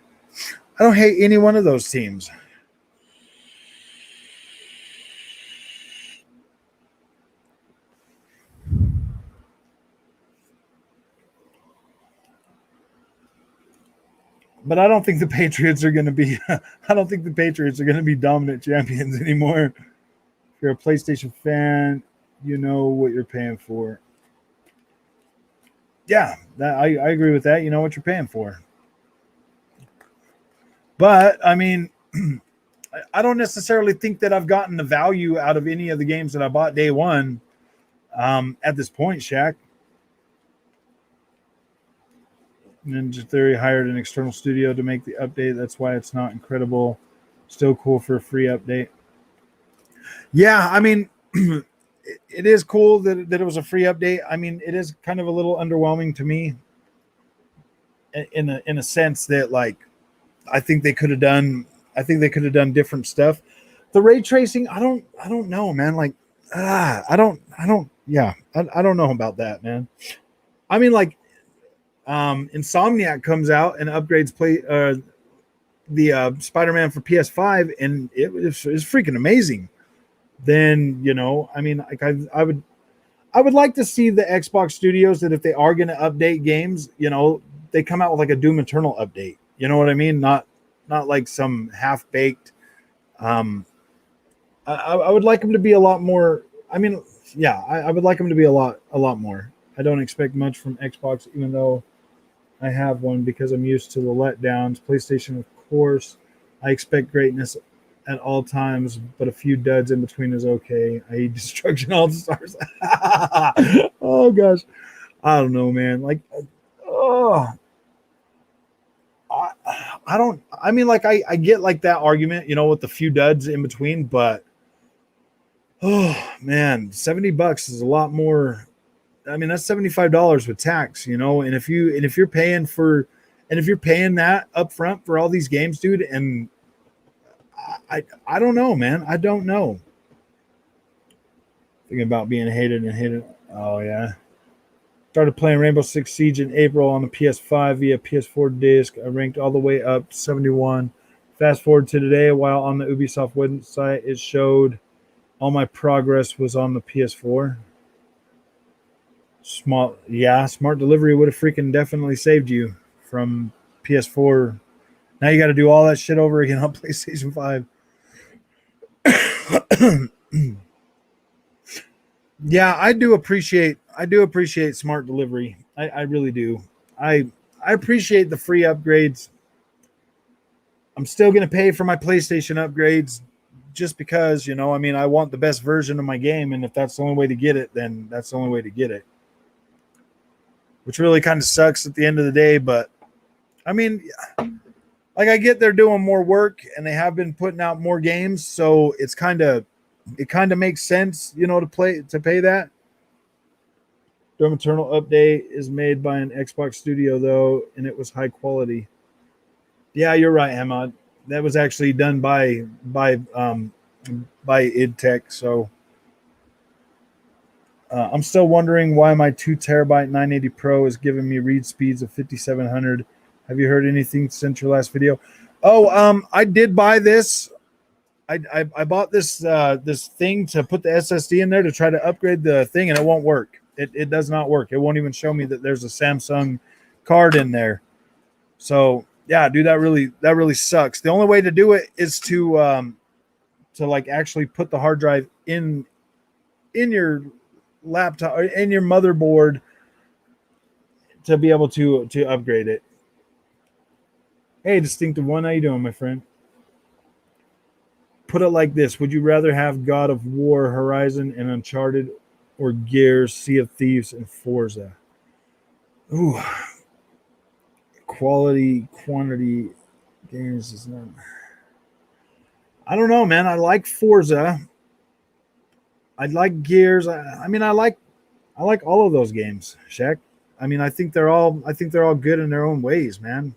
S1: I don't hate any one of those teams. But I don't think the Patriots are going to be. I don't think the Patriots are going to be dominant champions anymore. If you're a PlayStation fan, you know what you're paying for. Yeah, I agree with that. You know what you're paying for. But I mean, I don't necessarily think that I've gotten the value out of any of the games that I bought day one. At this point, Shaq. Ninja Theory hired an external studio to make the update. That's why it's not incredible. Still cool for a free update. Yeah, I mean, it is cool that it was a free update. I mean, it is kind of a little underwhelming to me in a sense that like I think they could have done different stuff. The ray tracing, I don't know, man. Like I don't know about that, man. I mean, like Insomniac comes out and upgrades the Spider-Man for PS5, and it's freaking amazing. Then I mean, like I would like to see the Xbox studios that if they are going to update games, they come out with like a Doom Eternal update. You know what I mean? Not like some half baked. I would like them to be a lot more. I mean, yeah, I would like them to be a lot more. I don't expect much from Xbox, even though I have one because I'm used to the letdowns. PlayStation, of course, I expect greatness at all times, but a few duds in between is okay. I hate Destruction All Stars. Oh gosh, I don't know, man. Like, oh, I, I don't. I mean, like, I get like that argument, with the few duds in between, but oh man, $70 is a lot more. I mean, that's $75 with tax, and if you're paying that up front for all these games, dude, and I don't know, man. I don't know. Thinking about being hated. Oh yeah. Started playing Rainbow Six Siege in April on the PS5 via PS4 disc. I ranked all the way up to 71. Fast forward to today, while on the Ubisoft website, it showed all my progress was on the PS4. Smart delivery would have freaking definitely saved you from PS4. Now you got to do all that shit over again on PlayStation 5. Yeah, I do appreciate smart delivery. I really do. I appreciate the free upgrades. I'm still gonna pay for my PlayStation upgrades just because, you know, I mean, I want the best version of my game, and if that's the only way to get it, then that's the only way to get it. Which really kind of sucks at the end of the day, but I mean, like I get they're doing more work and they have been putting out more games, so it kind of makes sense, you know, to pay that. Doom Eternal update is made by an Xbox studio though, and it was high quality. Yeah, you're right, Emma. That was actually done by id Tech. So I'm still wondering why my 2 terabyte 980 Pro is giving me read speeds of 5700. Have you heard anything since your last video? Oh, I did buy this. I bought this this thing to put the SSD in there to try to upgrade the thing, and it won't work. It does not work. It won't even show me that there's a Samsung card in there. So yeah, dude, that really sucks. The only way to do it is to like actually put the hard drive in your laptop or in your motherboard to be able to upgrade it. Hey, Distinctive One, how you doing, my friend? Put it like this: would you rather have God of War, Horizon, and Uncharted, or Gears, Sea of Thieves, and Forza? Ooh, quantity games is not. I don't know, man. I like Forza. I like Gears. I mean, I like all of those games, Shaq. I mean, I think they're all good in their own ways, man.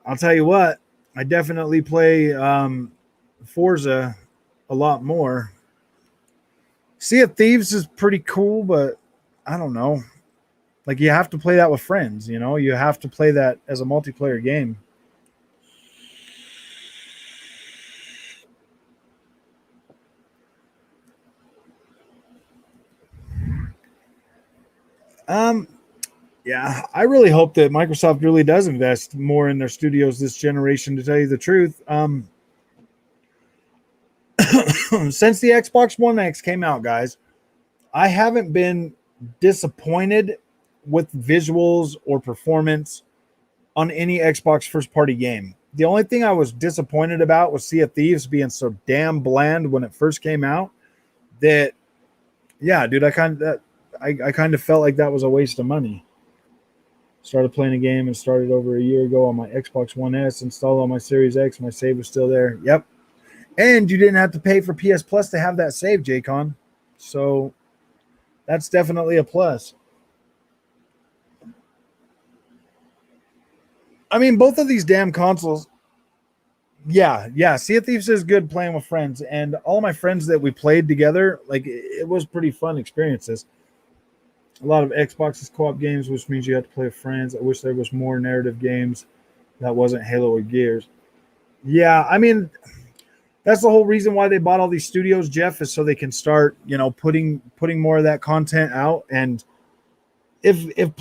S1: I'll tell you what, I definitely play Forza a lot more. Sea of Thieves is pretty cool, but I don't know. Like, you have to play that with friends, you know? You have to play that as a multiplayer game. Yeah, I really hope that Microsoft really does invest more in their studios this generation, to tell you the truth. Since the Xbox One X came out, guys, I haven't been disappointed with visuals or performance on any Xbox first party game. The only thing I was disappointed about was Sea of Thieves being so damn bland when it first came out that, yeah, dude, I kind of felt like that was a waste of money. Started playing a game and started over a year ago on my Xbox One S, installed on my Series X. My save was still there. Yep. And you didn't have to pay for PS Plus to have that save, Jaycon. So that's definitely a plus. I mean, both of these damn consoles. Yeah. Sea of Thieves is good playing with friends, and all my friends that we played together, like, it was pretty fun experiences. A lot of Xbox's co-op games, which means you have to play with friends. I wish there was more narrative games that wasn't Halo or Gears. Yeah, I mean, that's the whole reason why they bought all these studios, Jeff, is so they can start, you know, putting more of that content out. And if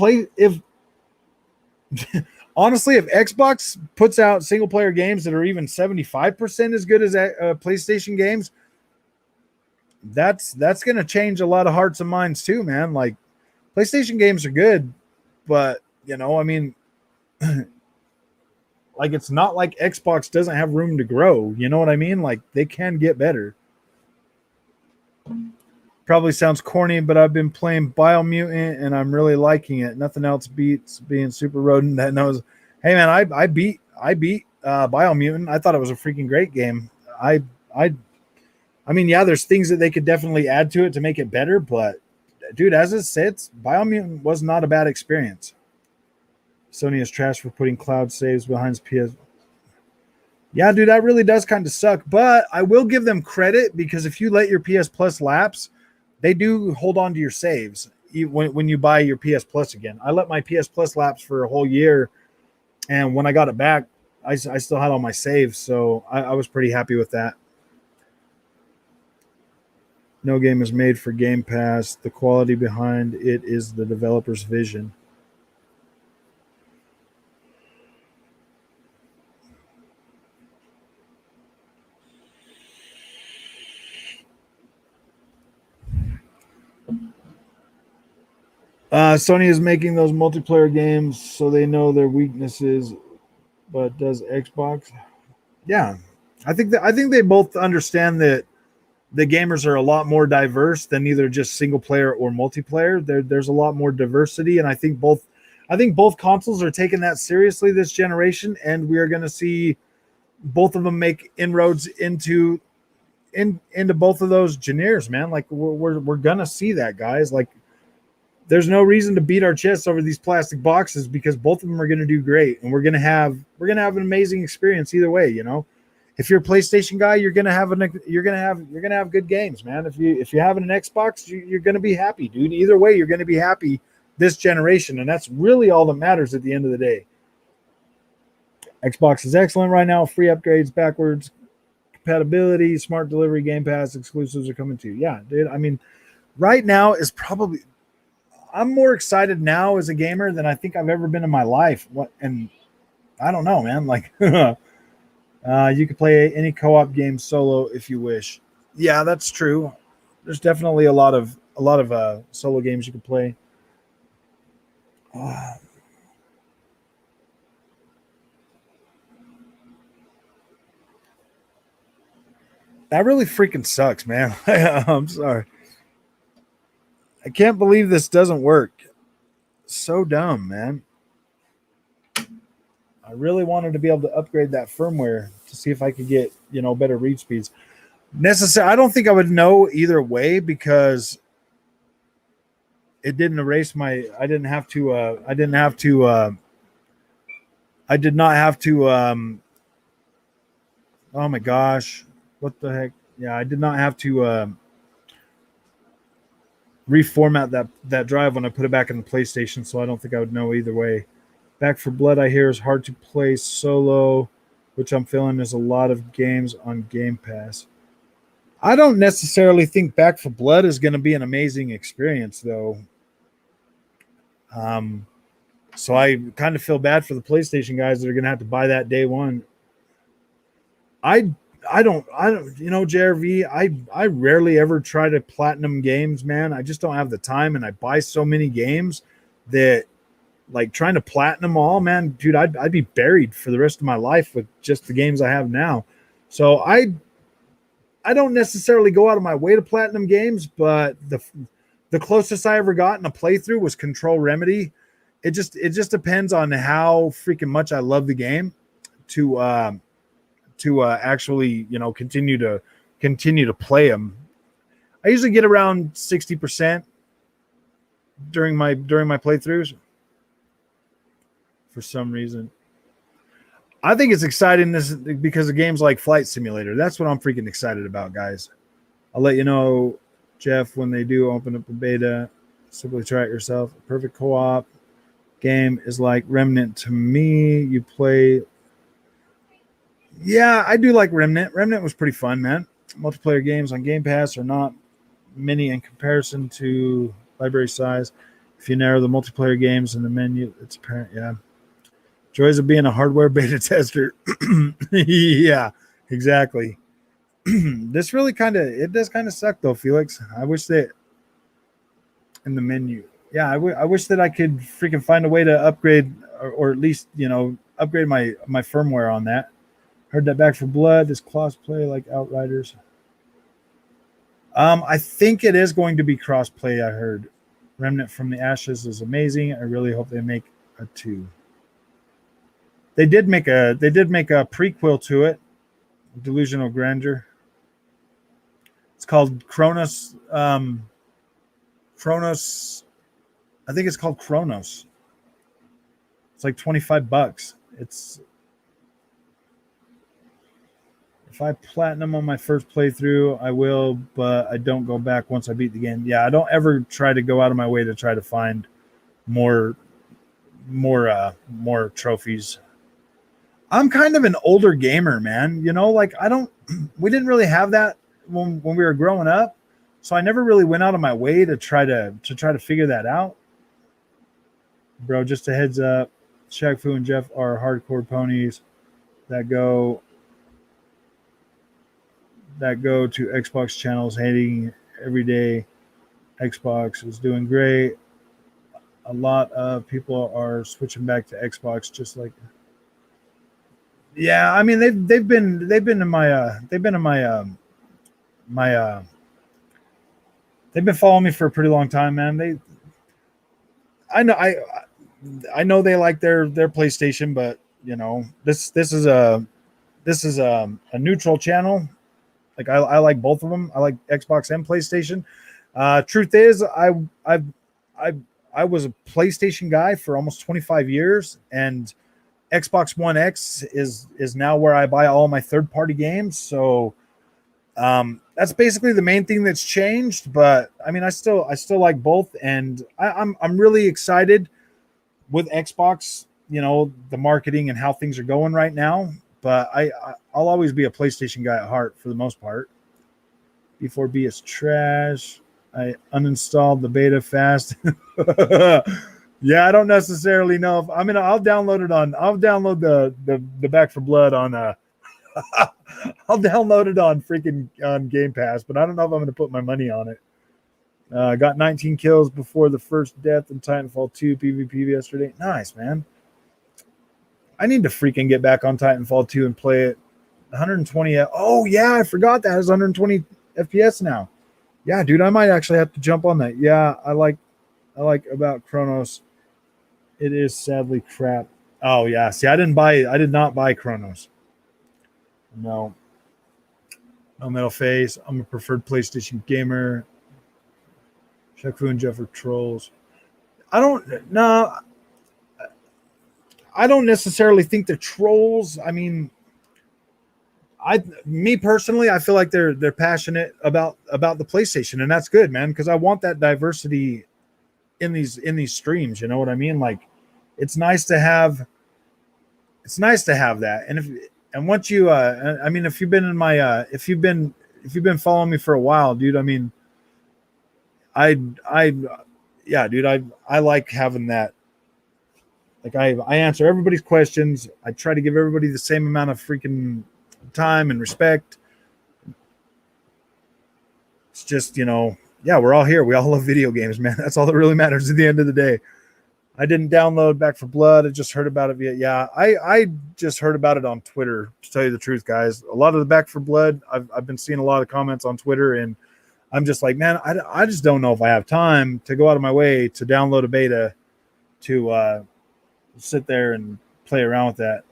S1: honestly, if Xbox puts out single player games that are even 75% as good as PlayStation games, that's going to change a lot of hearts and minds too, man. Like, PlayStation games are good, but, you know, I mean, like, it's not like Xbox doesn't have room to grow. You know what I mean? Like, they can get better. Probably sounds corny, but I've been playing Biomutant and I'm really liking it. Nothing else beats being Super Rodent that knows. Hey man, I beat Biomutant. I thought it was a freaking great game. I mean, yeah, there's things that they could definitely add to it to make it better, but dude, as it sits, Biomutant was not a bad experience. Sony is trash for putting cloud saves behind PS. Yeah, dude, that really does kind of suck. But I will give them credit, because if you let your PS Plus lapse, they do hold on to your saves when you buy your PS Plus again. I let my PS Plus lapse for a whole year, and when I got it back, I still had all my saves, so I was pretty happy with that. No game is made for Game Pass. The quality behind it is the developer's vision. Sony is making those multiplayer games so they know their weaknesses, but does Xbox? Yeah. I think they both understand that the gamers are a lot more diverse than either just single player or multiplayer. There's a lot more diversity, and I think both consoles are taking that seriously this generation, and we are going to see both of them make inroads into both of those genres, man. Like we're gonna see that, guys. Like there's no reason to beat our chests over these plastic boxes because both of them are gonna do great, and we're gonna have an amazing experience either way. You know, if you're a PlayStation guy, you're gonna have good games, man. If you're having an Xbox, you're gonna be happy, dude. Either way, you're gonna be happy this generation, and that's really all that matters at the end of the day. Xbox is excellent right now. Free upgrades, backwards compatibility, smart delivery, Game Pass exclusives are coming too. Yeah, dude. I mean, right now is probably I'm more excited now as a gamer than I think I've ever been in my life. What and I don't know, man. Like, you can play any co-op game solo if you wish. Yeah, that's true. There's definitely a lot of solo games you can play. Uh, that really freaking sucks, man. I'm sorry. I can't believe this doesn't work. So dumb, man. I really wanted to be able to upgrade that firmware to see if I could get better read speeds. Necessary. I don't think I would know either way because it didn't erase my. I didn't have to. I didn't have to. I did not have to. Oh my gosh, what the heck? Yeah, I did not have to reformat that drive when I put it back in the PlayStation, so I don't think I would know either way. Back for Blood, I hear, is hard to play solo, which I'm feeling is a lot of games on Game Pass. I don't necessarily think Back for Blood is going to be an amazing experience, though. Um, so I kind of feel bad for the PlayStation guys that are going to have to buy that day one. I I don't JRV, I rarely ever try to platinum games, man. I just don't have the time, and I buy so many games that like trying to platinum all, man, dude, I'd be buried for the rest of my life with just the games I have now. So I don't necessarily go out of my way to platinum games, but the closest I ever got in a playthrough was Control Remedy. It just depends on how freaking much I love the game to actually continue to play them. I usually get around 60% during my playthroughs for some reason. I think it's exciting this because of games like Flight Simulator. That's what I'm freaking excited about, guys. I'll let you know, Jeff, when they do open up a beta. Simply try it yourself. Perfect co-op game is like Remnant to me. You play. Yeah, I do like Remnant. Remnant was pretty fun, man. Multiplayer games on Game Pass are not many in comparison to library size. If you narrow the multiplayer games in the menu, it's apparent. Yeah. Joys of being a hardware beta tester. Yeah, exactly. This really it does kind of suck though, Felix. I wish that in the menu. Yeah, I wish that I could freaking find a way to upgrade or at least, upgrade my firmware on that. Heard that Back for Blood is cross-play like Outriders. I think it is going to be cross-play, I heard. Remnant from the Ashes is amazing. I really hope they make a 2. They did make a prequel to it, Delusional Grandeur. It's called Chronos. Chronos. I think it's called Chronos. It's like $25. It's If I platinum on my first playthrough, I will, but I don't go back once I beat the game. Yeah, I don't ever try to go out of my way to try to find more more trophies. I'm kind of an older gamer, man. Like I don't we didn't really have that when we were growing up. So I never really went out of my way to try to figure that out. Bro, just a heads up, Shaq Fu and Jeff are hardcore ponies that go to Xbox channels hating every day. Xbox is doing great. A lot of people are switching back to Xbox just like Yeah, I mean they've been in my my they've been following me for a pretty long time, man. I know I know they like their PlayStation, but you know this is a neutral channel. Like I like both of them. I like Xbox and PlayStation. Truth is, I I I was a PlayStation guy for almost 25 years, and Xbox One X is now where I buy all my third party games. So that's basically the main thing that's changed. But I mean, I still like both, and I'm really excited with Xbox. You know, the marketing and how things are going right now. But I'll always be a PlayStation guy at heart for the most part. B4B is trash. I uninstalled the beta fast. Yeah, I don't necessarily know if I mean I'll download it on I'll download the Back for Blood on I'll download it on freaking on Game Pass, but I don't know if I'm going to put my money on it. Got 19 kills before the first death in Titanfall 2 PvP yesterday. Nice, man. I need to freaking get back on Titanfall 2 and play it. 120. Oh yeah, I forgot that it's 120 FPS now. Yeah, dude, I might actually have to jump on that. Yeah, I like about Chronos. It is sadly crap. Oh yeah, see, I did not buy Chronos. No, no metal face. I'm a preferred PlayStation gamer. Shaq and Jeff are trolls. I don't no. I don't necessarily think they're trolls. I mean, me personally, I feel like they're passionate about the PlayStation, and that's good, man, because I want that diversity in these streams. You know what I mean? Like, it's nice to have that. And once you, I mean, if you've been in my, if you've been following me for a while, dude, I mean, I, yeah, dude, I like having that. Like I answer everybody's questions. I try to give everybody the same amount of freaking time and respect. It's just, you know, yeah, we're all here. We all love video games, man. That's all that really matters at the end of the day. I didn't download Back for Blood. I just heard about it via I just heard about it on Twitter, to tell you the truth, guys. A lot of the Back for Blood, I've been seeing a lot of comments on Twitter, and I'm just like, man, I just don't know if I have time to go out of my way to download a beta to sit there and play around with that.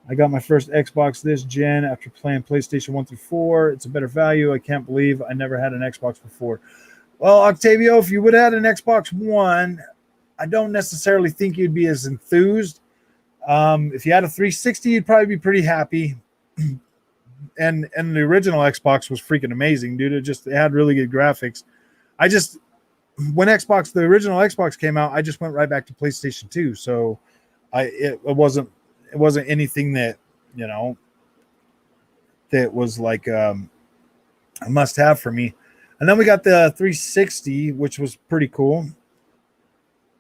S1: I got my first Xbox this gen after playing PlayStation 1 through 4. It's a better value. I can't believe I never had an Xbox before. Well, Octavio, if you would have had an Xbox One, I don't necessarily think you'd be as enthused. If you had a 360, you'd probably be pretty happy. And the original Xbox was freaking amazing, dude. It had really good graphics. When the original Xbox came out, I just went right back to PlayStation 2. So it wasn't anything that, you know, that was like a must have for me. And then we got the 360, which was pretty cool.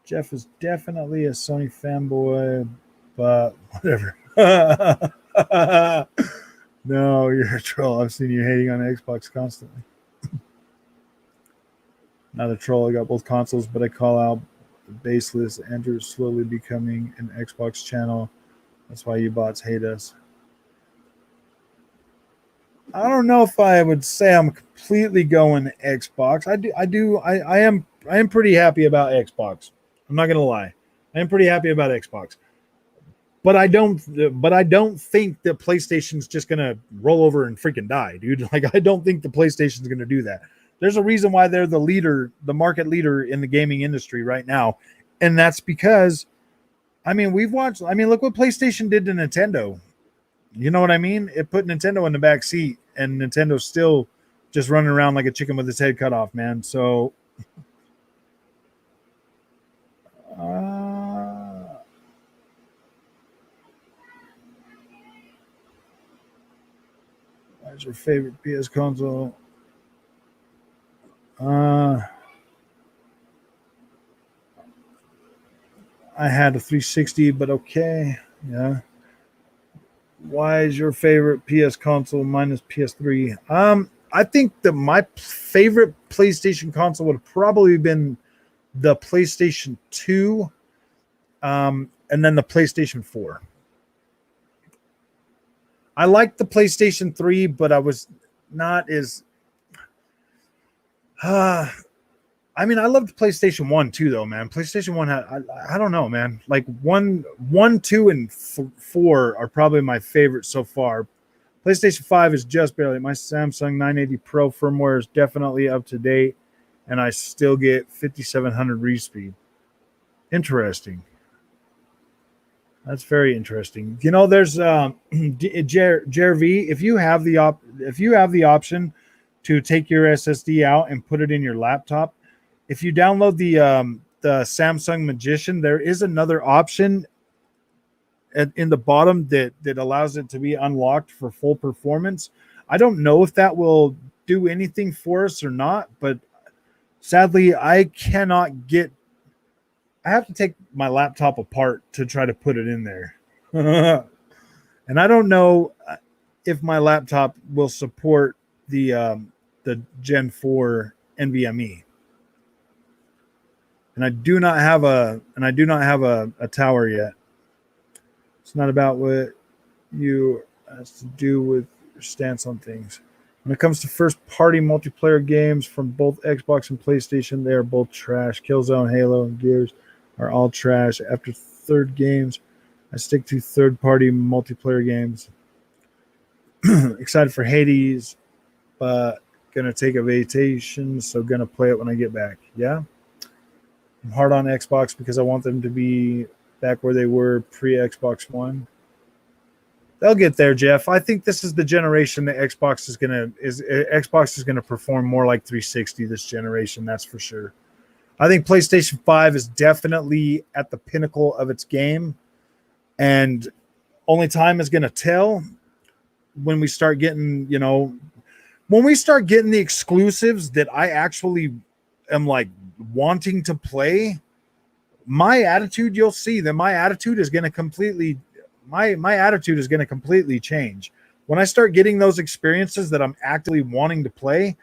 S1: Jeff is definitely a Sony fanboy, but whatever. No, you're a troll. I've seen you hating on Xbox constantly. Not a troll. I got both consoles, but I call out baseless. Andrew is slowly becoming an Xbox channel. That's why you bots hate us. I don't know if I would say I'm completely going Xbox. I am pretty happy about Xbox. I'm not gonna lie. I am pretty happy about Xbox. But I don't think that PlayStation's just gonna roll over and freaking die, dude. Like, I don't think the PlayStation's gonna do that. There's a reason why they're the market leader in the gaming industry right now. And that's because, I mean, look what PlayStation did to Nintendo. You know what I mean? It put Nintendo in the back seat, and Nintendo's still just running around like a chicken with its head cut off, man. So, what's your favorite PS console? I had a 360, but okay. Yeah. Why is your favorite PS console minus PS3? I think that my favorite PlayStation console would have probably been the PlayStation 2, and then the PlayStation 4. I liked the PlayStation 3, but I was not as I mean, I loved PlayStation 1 too, though, man. PlayStation 1 had, I don't know, man. Like 2, and 4 are probably my favorites so far. PlayStation 5 is just barely. My Samsung 980 Pro firmware is definitely up to date, and I still get 5700 read speed. Interesting. That's very interesting. You know, there's JRV. If you have the option to take your SSD out and put it in your laptop, if you download the Samsung Magician, there is another option in the bottom that allows it to be unlocked for full performance. I don't know if that will do anything for us or not, but sadly, I cannot get. I have to take my laptop apart to try to put it in there, and I don't know if my laptop will support the Gen 4 NVMe. And I do not have a tower yet. It's not about what you has to do with your stance on things. When it comes to first-party multiplayer games from both Xbox and PlayStation, they are both trash. Killzone, Halo, and Gears are all trash. After third games, I stick to third-party multiplayer games. Excited for Hades, but gonna take a vacation, so gonna play it when I get back. Yeah. I'm hard on Xbox because I want them to be back where they were pre-Xbox One. They'll get there, Jeff. I think this is the generation that Xbox is gonna perform more like 360 this generation. That's for sure. I think PlayStation 5 is definitely at the pinnacle of its game, and only time is gonna tell when we start getting, when we start getting the exclusives that I actually am like wanting to play. My attitude, you'll see that my attitude is going to completely change when I start getting those experiences that I'm actively wanting to play.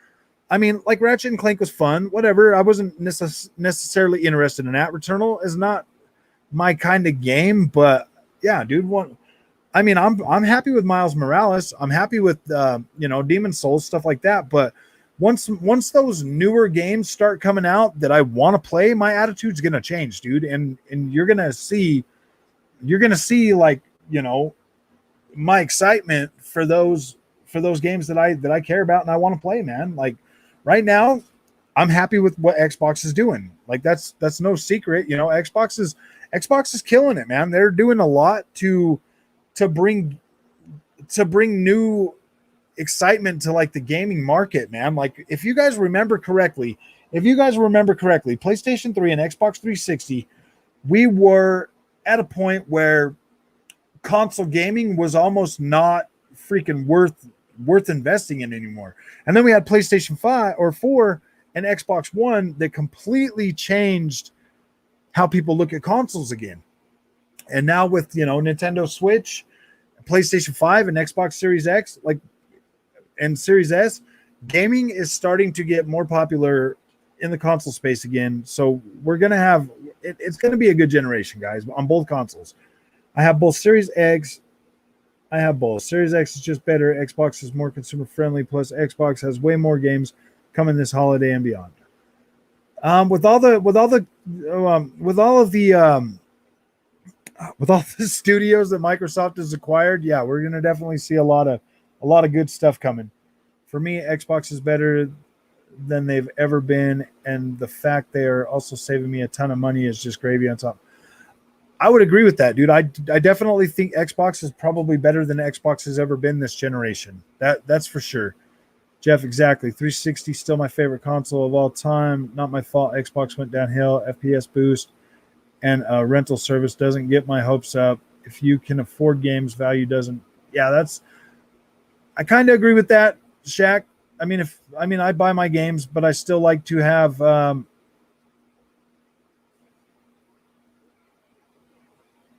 S1: I mean, like Ratchet and Clank was fun, whatever. I wasn't necessarily interested in that. Returnal is not my kind of game, but yeah, dude. I'm happy with Miles Morales. I'm happy with Demon Souls, stuff like that. But once those newer games start coming out that I want to play, my attitude's gonna change, dude. And you're gonna see like, my excitement for those games that I care about and I want to play, man. Like right now, I'm happy with what Xbox is doing. Like that's no secret. Xbox is killing it, man. They're doing a lot to bring new excitement to like the gaming market, man. Like if you guys remember correctly, PlayStation 3 and Xbox 360, we were at a point where console gaming was almost not freaking worth investing in anymore. And then we had PlayStation 5 or 4 and Xbox One that completely changed how people look at consoles again. And now with, Nintendo Switch, PlayStation 5 and Xbox Series X, and Series S, gaming is starting to get more popular in the console space again. So we're going to have it's going to be a good generation, guys, on both consoles. I have both Series X. I have both. Series X is just better. Xbox is more consumer friendly. Plus, Xbox has way more games coming this holiday and beyond. With all the studios that Microsoft has acquired, yeah, we're gonna definitely see a lot of good stuff coming. For me, Xbox is better than they've ever been, and the fact they are also saving me a ton of money is just gravy on top. I would agree with that, dude. I definitely think Xbox is probably better than Xbox has ever been this generation. That's for sure. Jeff, exactly. 360 still my favorite console of all time. Not my fault. Xbox went downhill. FPS boost and rental service doesn't get my hopes up. If you can afford games, value doesn't. Yeah, I kind of agree with that, Shaq. I buy my games, but I still like to have.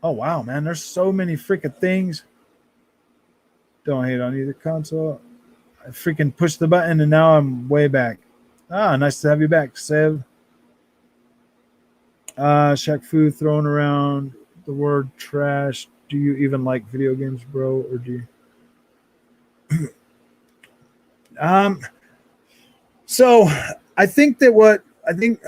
S1: Oh wow, man! There's so many freaking things. Don't hate on either console. I freaking pushed the button and now I'm way back. Nice to have you back, Sev. Shaq Fu throwing around the word trash. Do you even like video games, bro? Or do you? So I think that what I think.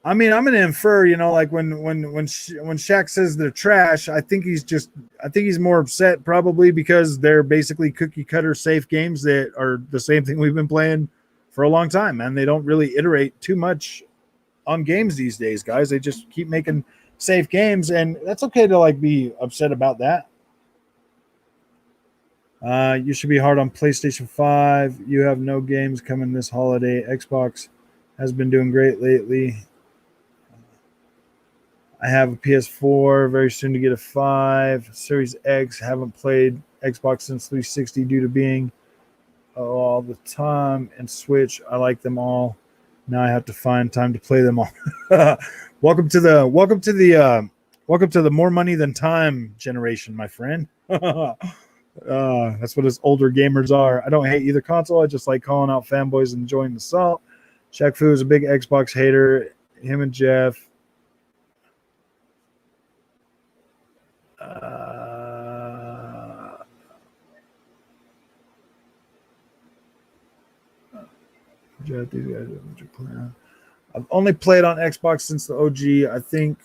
S1: I mean, I'm going to infer, like when Shaq says they're trash, I think he's more upset probably because they're basically cookie cutter safe games that are the same thing we've been playing for a long time, man. They don't really iterate too much on games these days, guys. They just keep making safe games, and that's okay to like be upset about that. You should be hard on PlayStation 5. You have no games coming this holiday. Xbox has been doing great lately. I have a PS4, very soon to get a 5. Series X, haven't played Xbox since 360 due to being all the time. And Switch, I like them all. Now I have to find time to play them all. Welcome to the more money than time generation, my friend. That's what us older gamers are. I don't hate either console. I just like calling out fanboys and enjoying the salt. Shaq Fu is a big Xbox hater. Him and Jeff. I've only played on Xbox since the OG. I think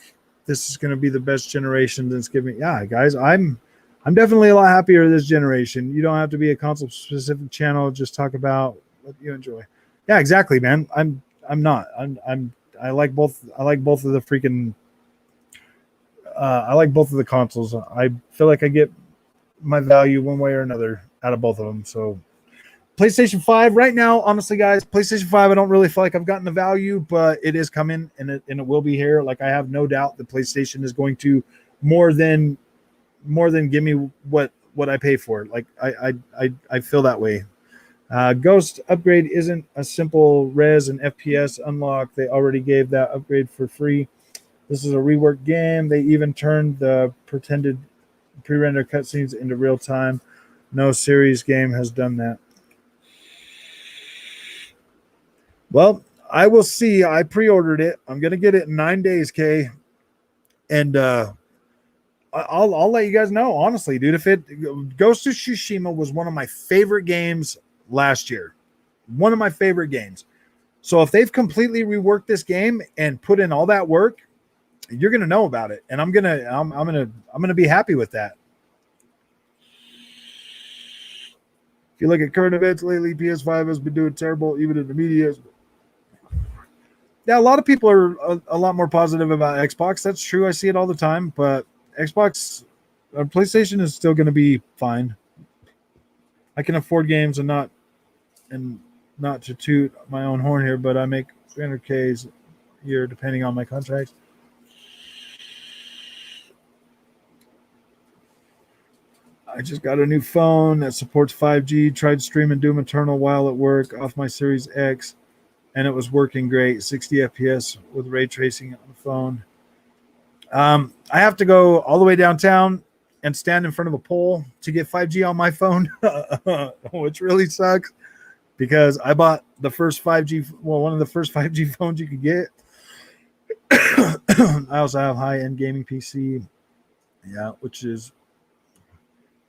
S1: this is going to be the best generation that's given. Yeah, guys, I'm definitely a lot happier this generation. You don't have to be a console specific channel. Just talk about what you enjoy. Yeah, exactly, man. I like both. I like both of the freaking. I like both of the consoles. I feel like I get my value one way or another out of both of them. So PlayStation 5 right now, honestly, guys, PlayStation 5, I don't really feel like I've gotten the value, but it is coming and it will be here. Like I have no doubt that PlayStation is going to more than give me what I pay for it. Like I feel that way. Ghost upgrade isn't a simple res and FPS unlock. They already gave that upgrade for free. This is a reworked game. They even turned the pretended pre-render cutscenes into real time. No series game has done that. Well, I will see. I pre-ordered it. I'm gonna get it in 9 days, Kay, and I'll let you guys know. Honestly, dude, if it Ghost of Tsushima was one of my favorite games last year, one of my favorite games. So if they've completely reworked this game and put in all that work, you're gonna know about it, and I'm gonna be happy with that. If you look at current events lately, PS5 has been doing terrible, even in the media. Yeah, a lot of people are a lot more positive about Xbox. That's true. I see it all the time, but Xbox, PlayStation is still going to be fine. I can afford games and not to toot my own horn here, but I make 300K a year depending on my contracts. I just got a new phone that supports 5G. Tried streaming Doom Eternal while at work off my Series X, and it was working great. 60 FPS with ray tracing on the phone. I have to go all the way downtown and stand in front of a pole to get 5G on my phone, which really sucks because I bought the first 5G, one of the first 5G phones you could get. I also have high-end gaming PC, yeah, which is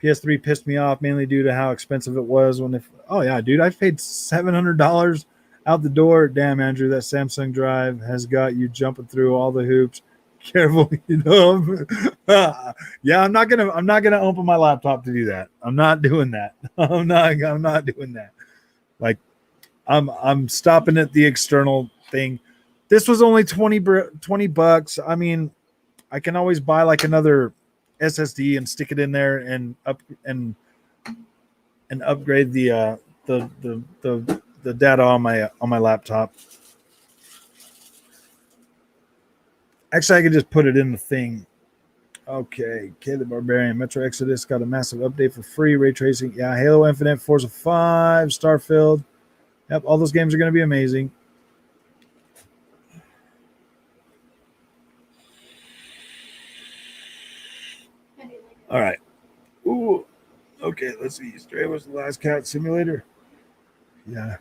S1: PS3 pissed me off mainly due to how expensive it was oh yeah, dude, I paid $700 out the door. Damn, Andrew, that Samsung Drive has got you jumping through all the hoops. Careful, yeah, I'm not gonna open my laptop to do that. I'm not doing that. I'm not doing that. Like, I'm stopping at the external thing. This was only 20 bucks. I mean, I can always buy like another SSD and stick it in there and upgrade the data on my laptop. Actually, I could just put it in the thing. Okay, Caleb Barbarian, Metro Exodus got a massive update for free. Ray tracing, yeah. Halo Infinite, Forza 5, Starfield. Yep, all those games are going to be amazing. All right. Ooh. Okay, let's see. Stray was the last cat simulator. Yeah.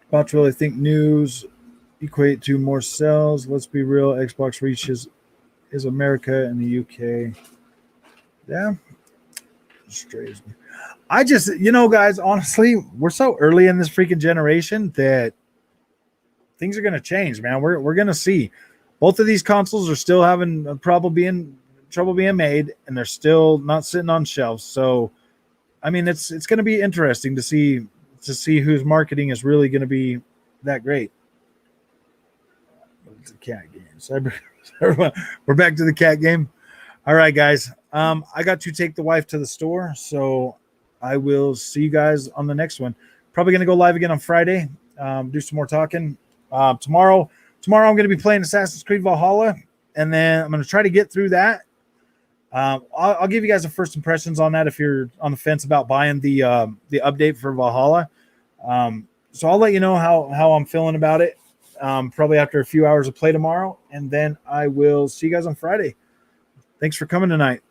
S1: About to really think news equate to more sales. Let's be real. Xbox reaches is America and the UK. Yeah. Strays. I just, guys, honestly, we're so early in this freaking generation that things are going to change, man. We're going to see. Both of these consoles are still having trouble being made, and they're still not sitting on shelves. So, I mean, it's going to be interesting to see whose marketing is really going to be that great. It's a cat game. We're back to the cat game. All right, guys. I got to take the wife to the store, so I will see you guys on the next one. Probably going to go live again on Friday. Do some more talking. Tomorrow I'm going to be playing Assassin's Creed Valhalla, and then I'm going to try to get through that. I'll give you guys the first impressions on that if you're on the fence about buying the update for Valhalla. So I'll let you know how I'm feeling about it. Probably after a few hours of play tomorrow, and then I will see you guys on Friday. Thanks for coming tonight.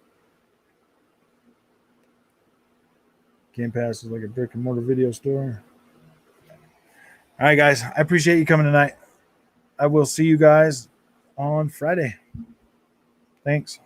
S1: Game Pass is like a brick and mortar video store. All right, guys. I appreciate you coming tonight. I will see you guys on Friday. Thanks.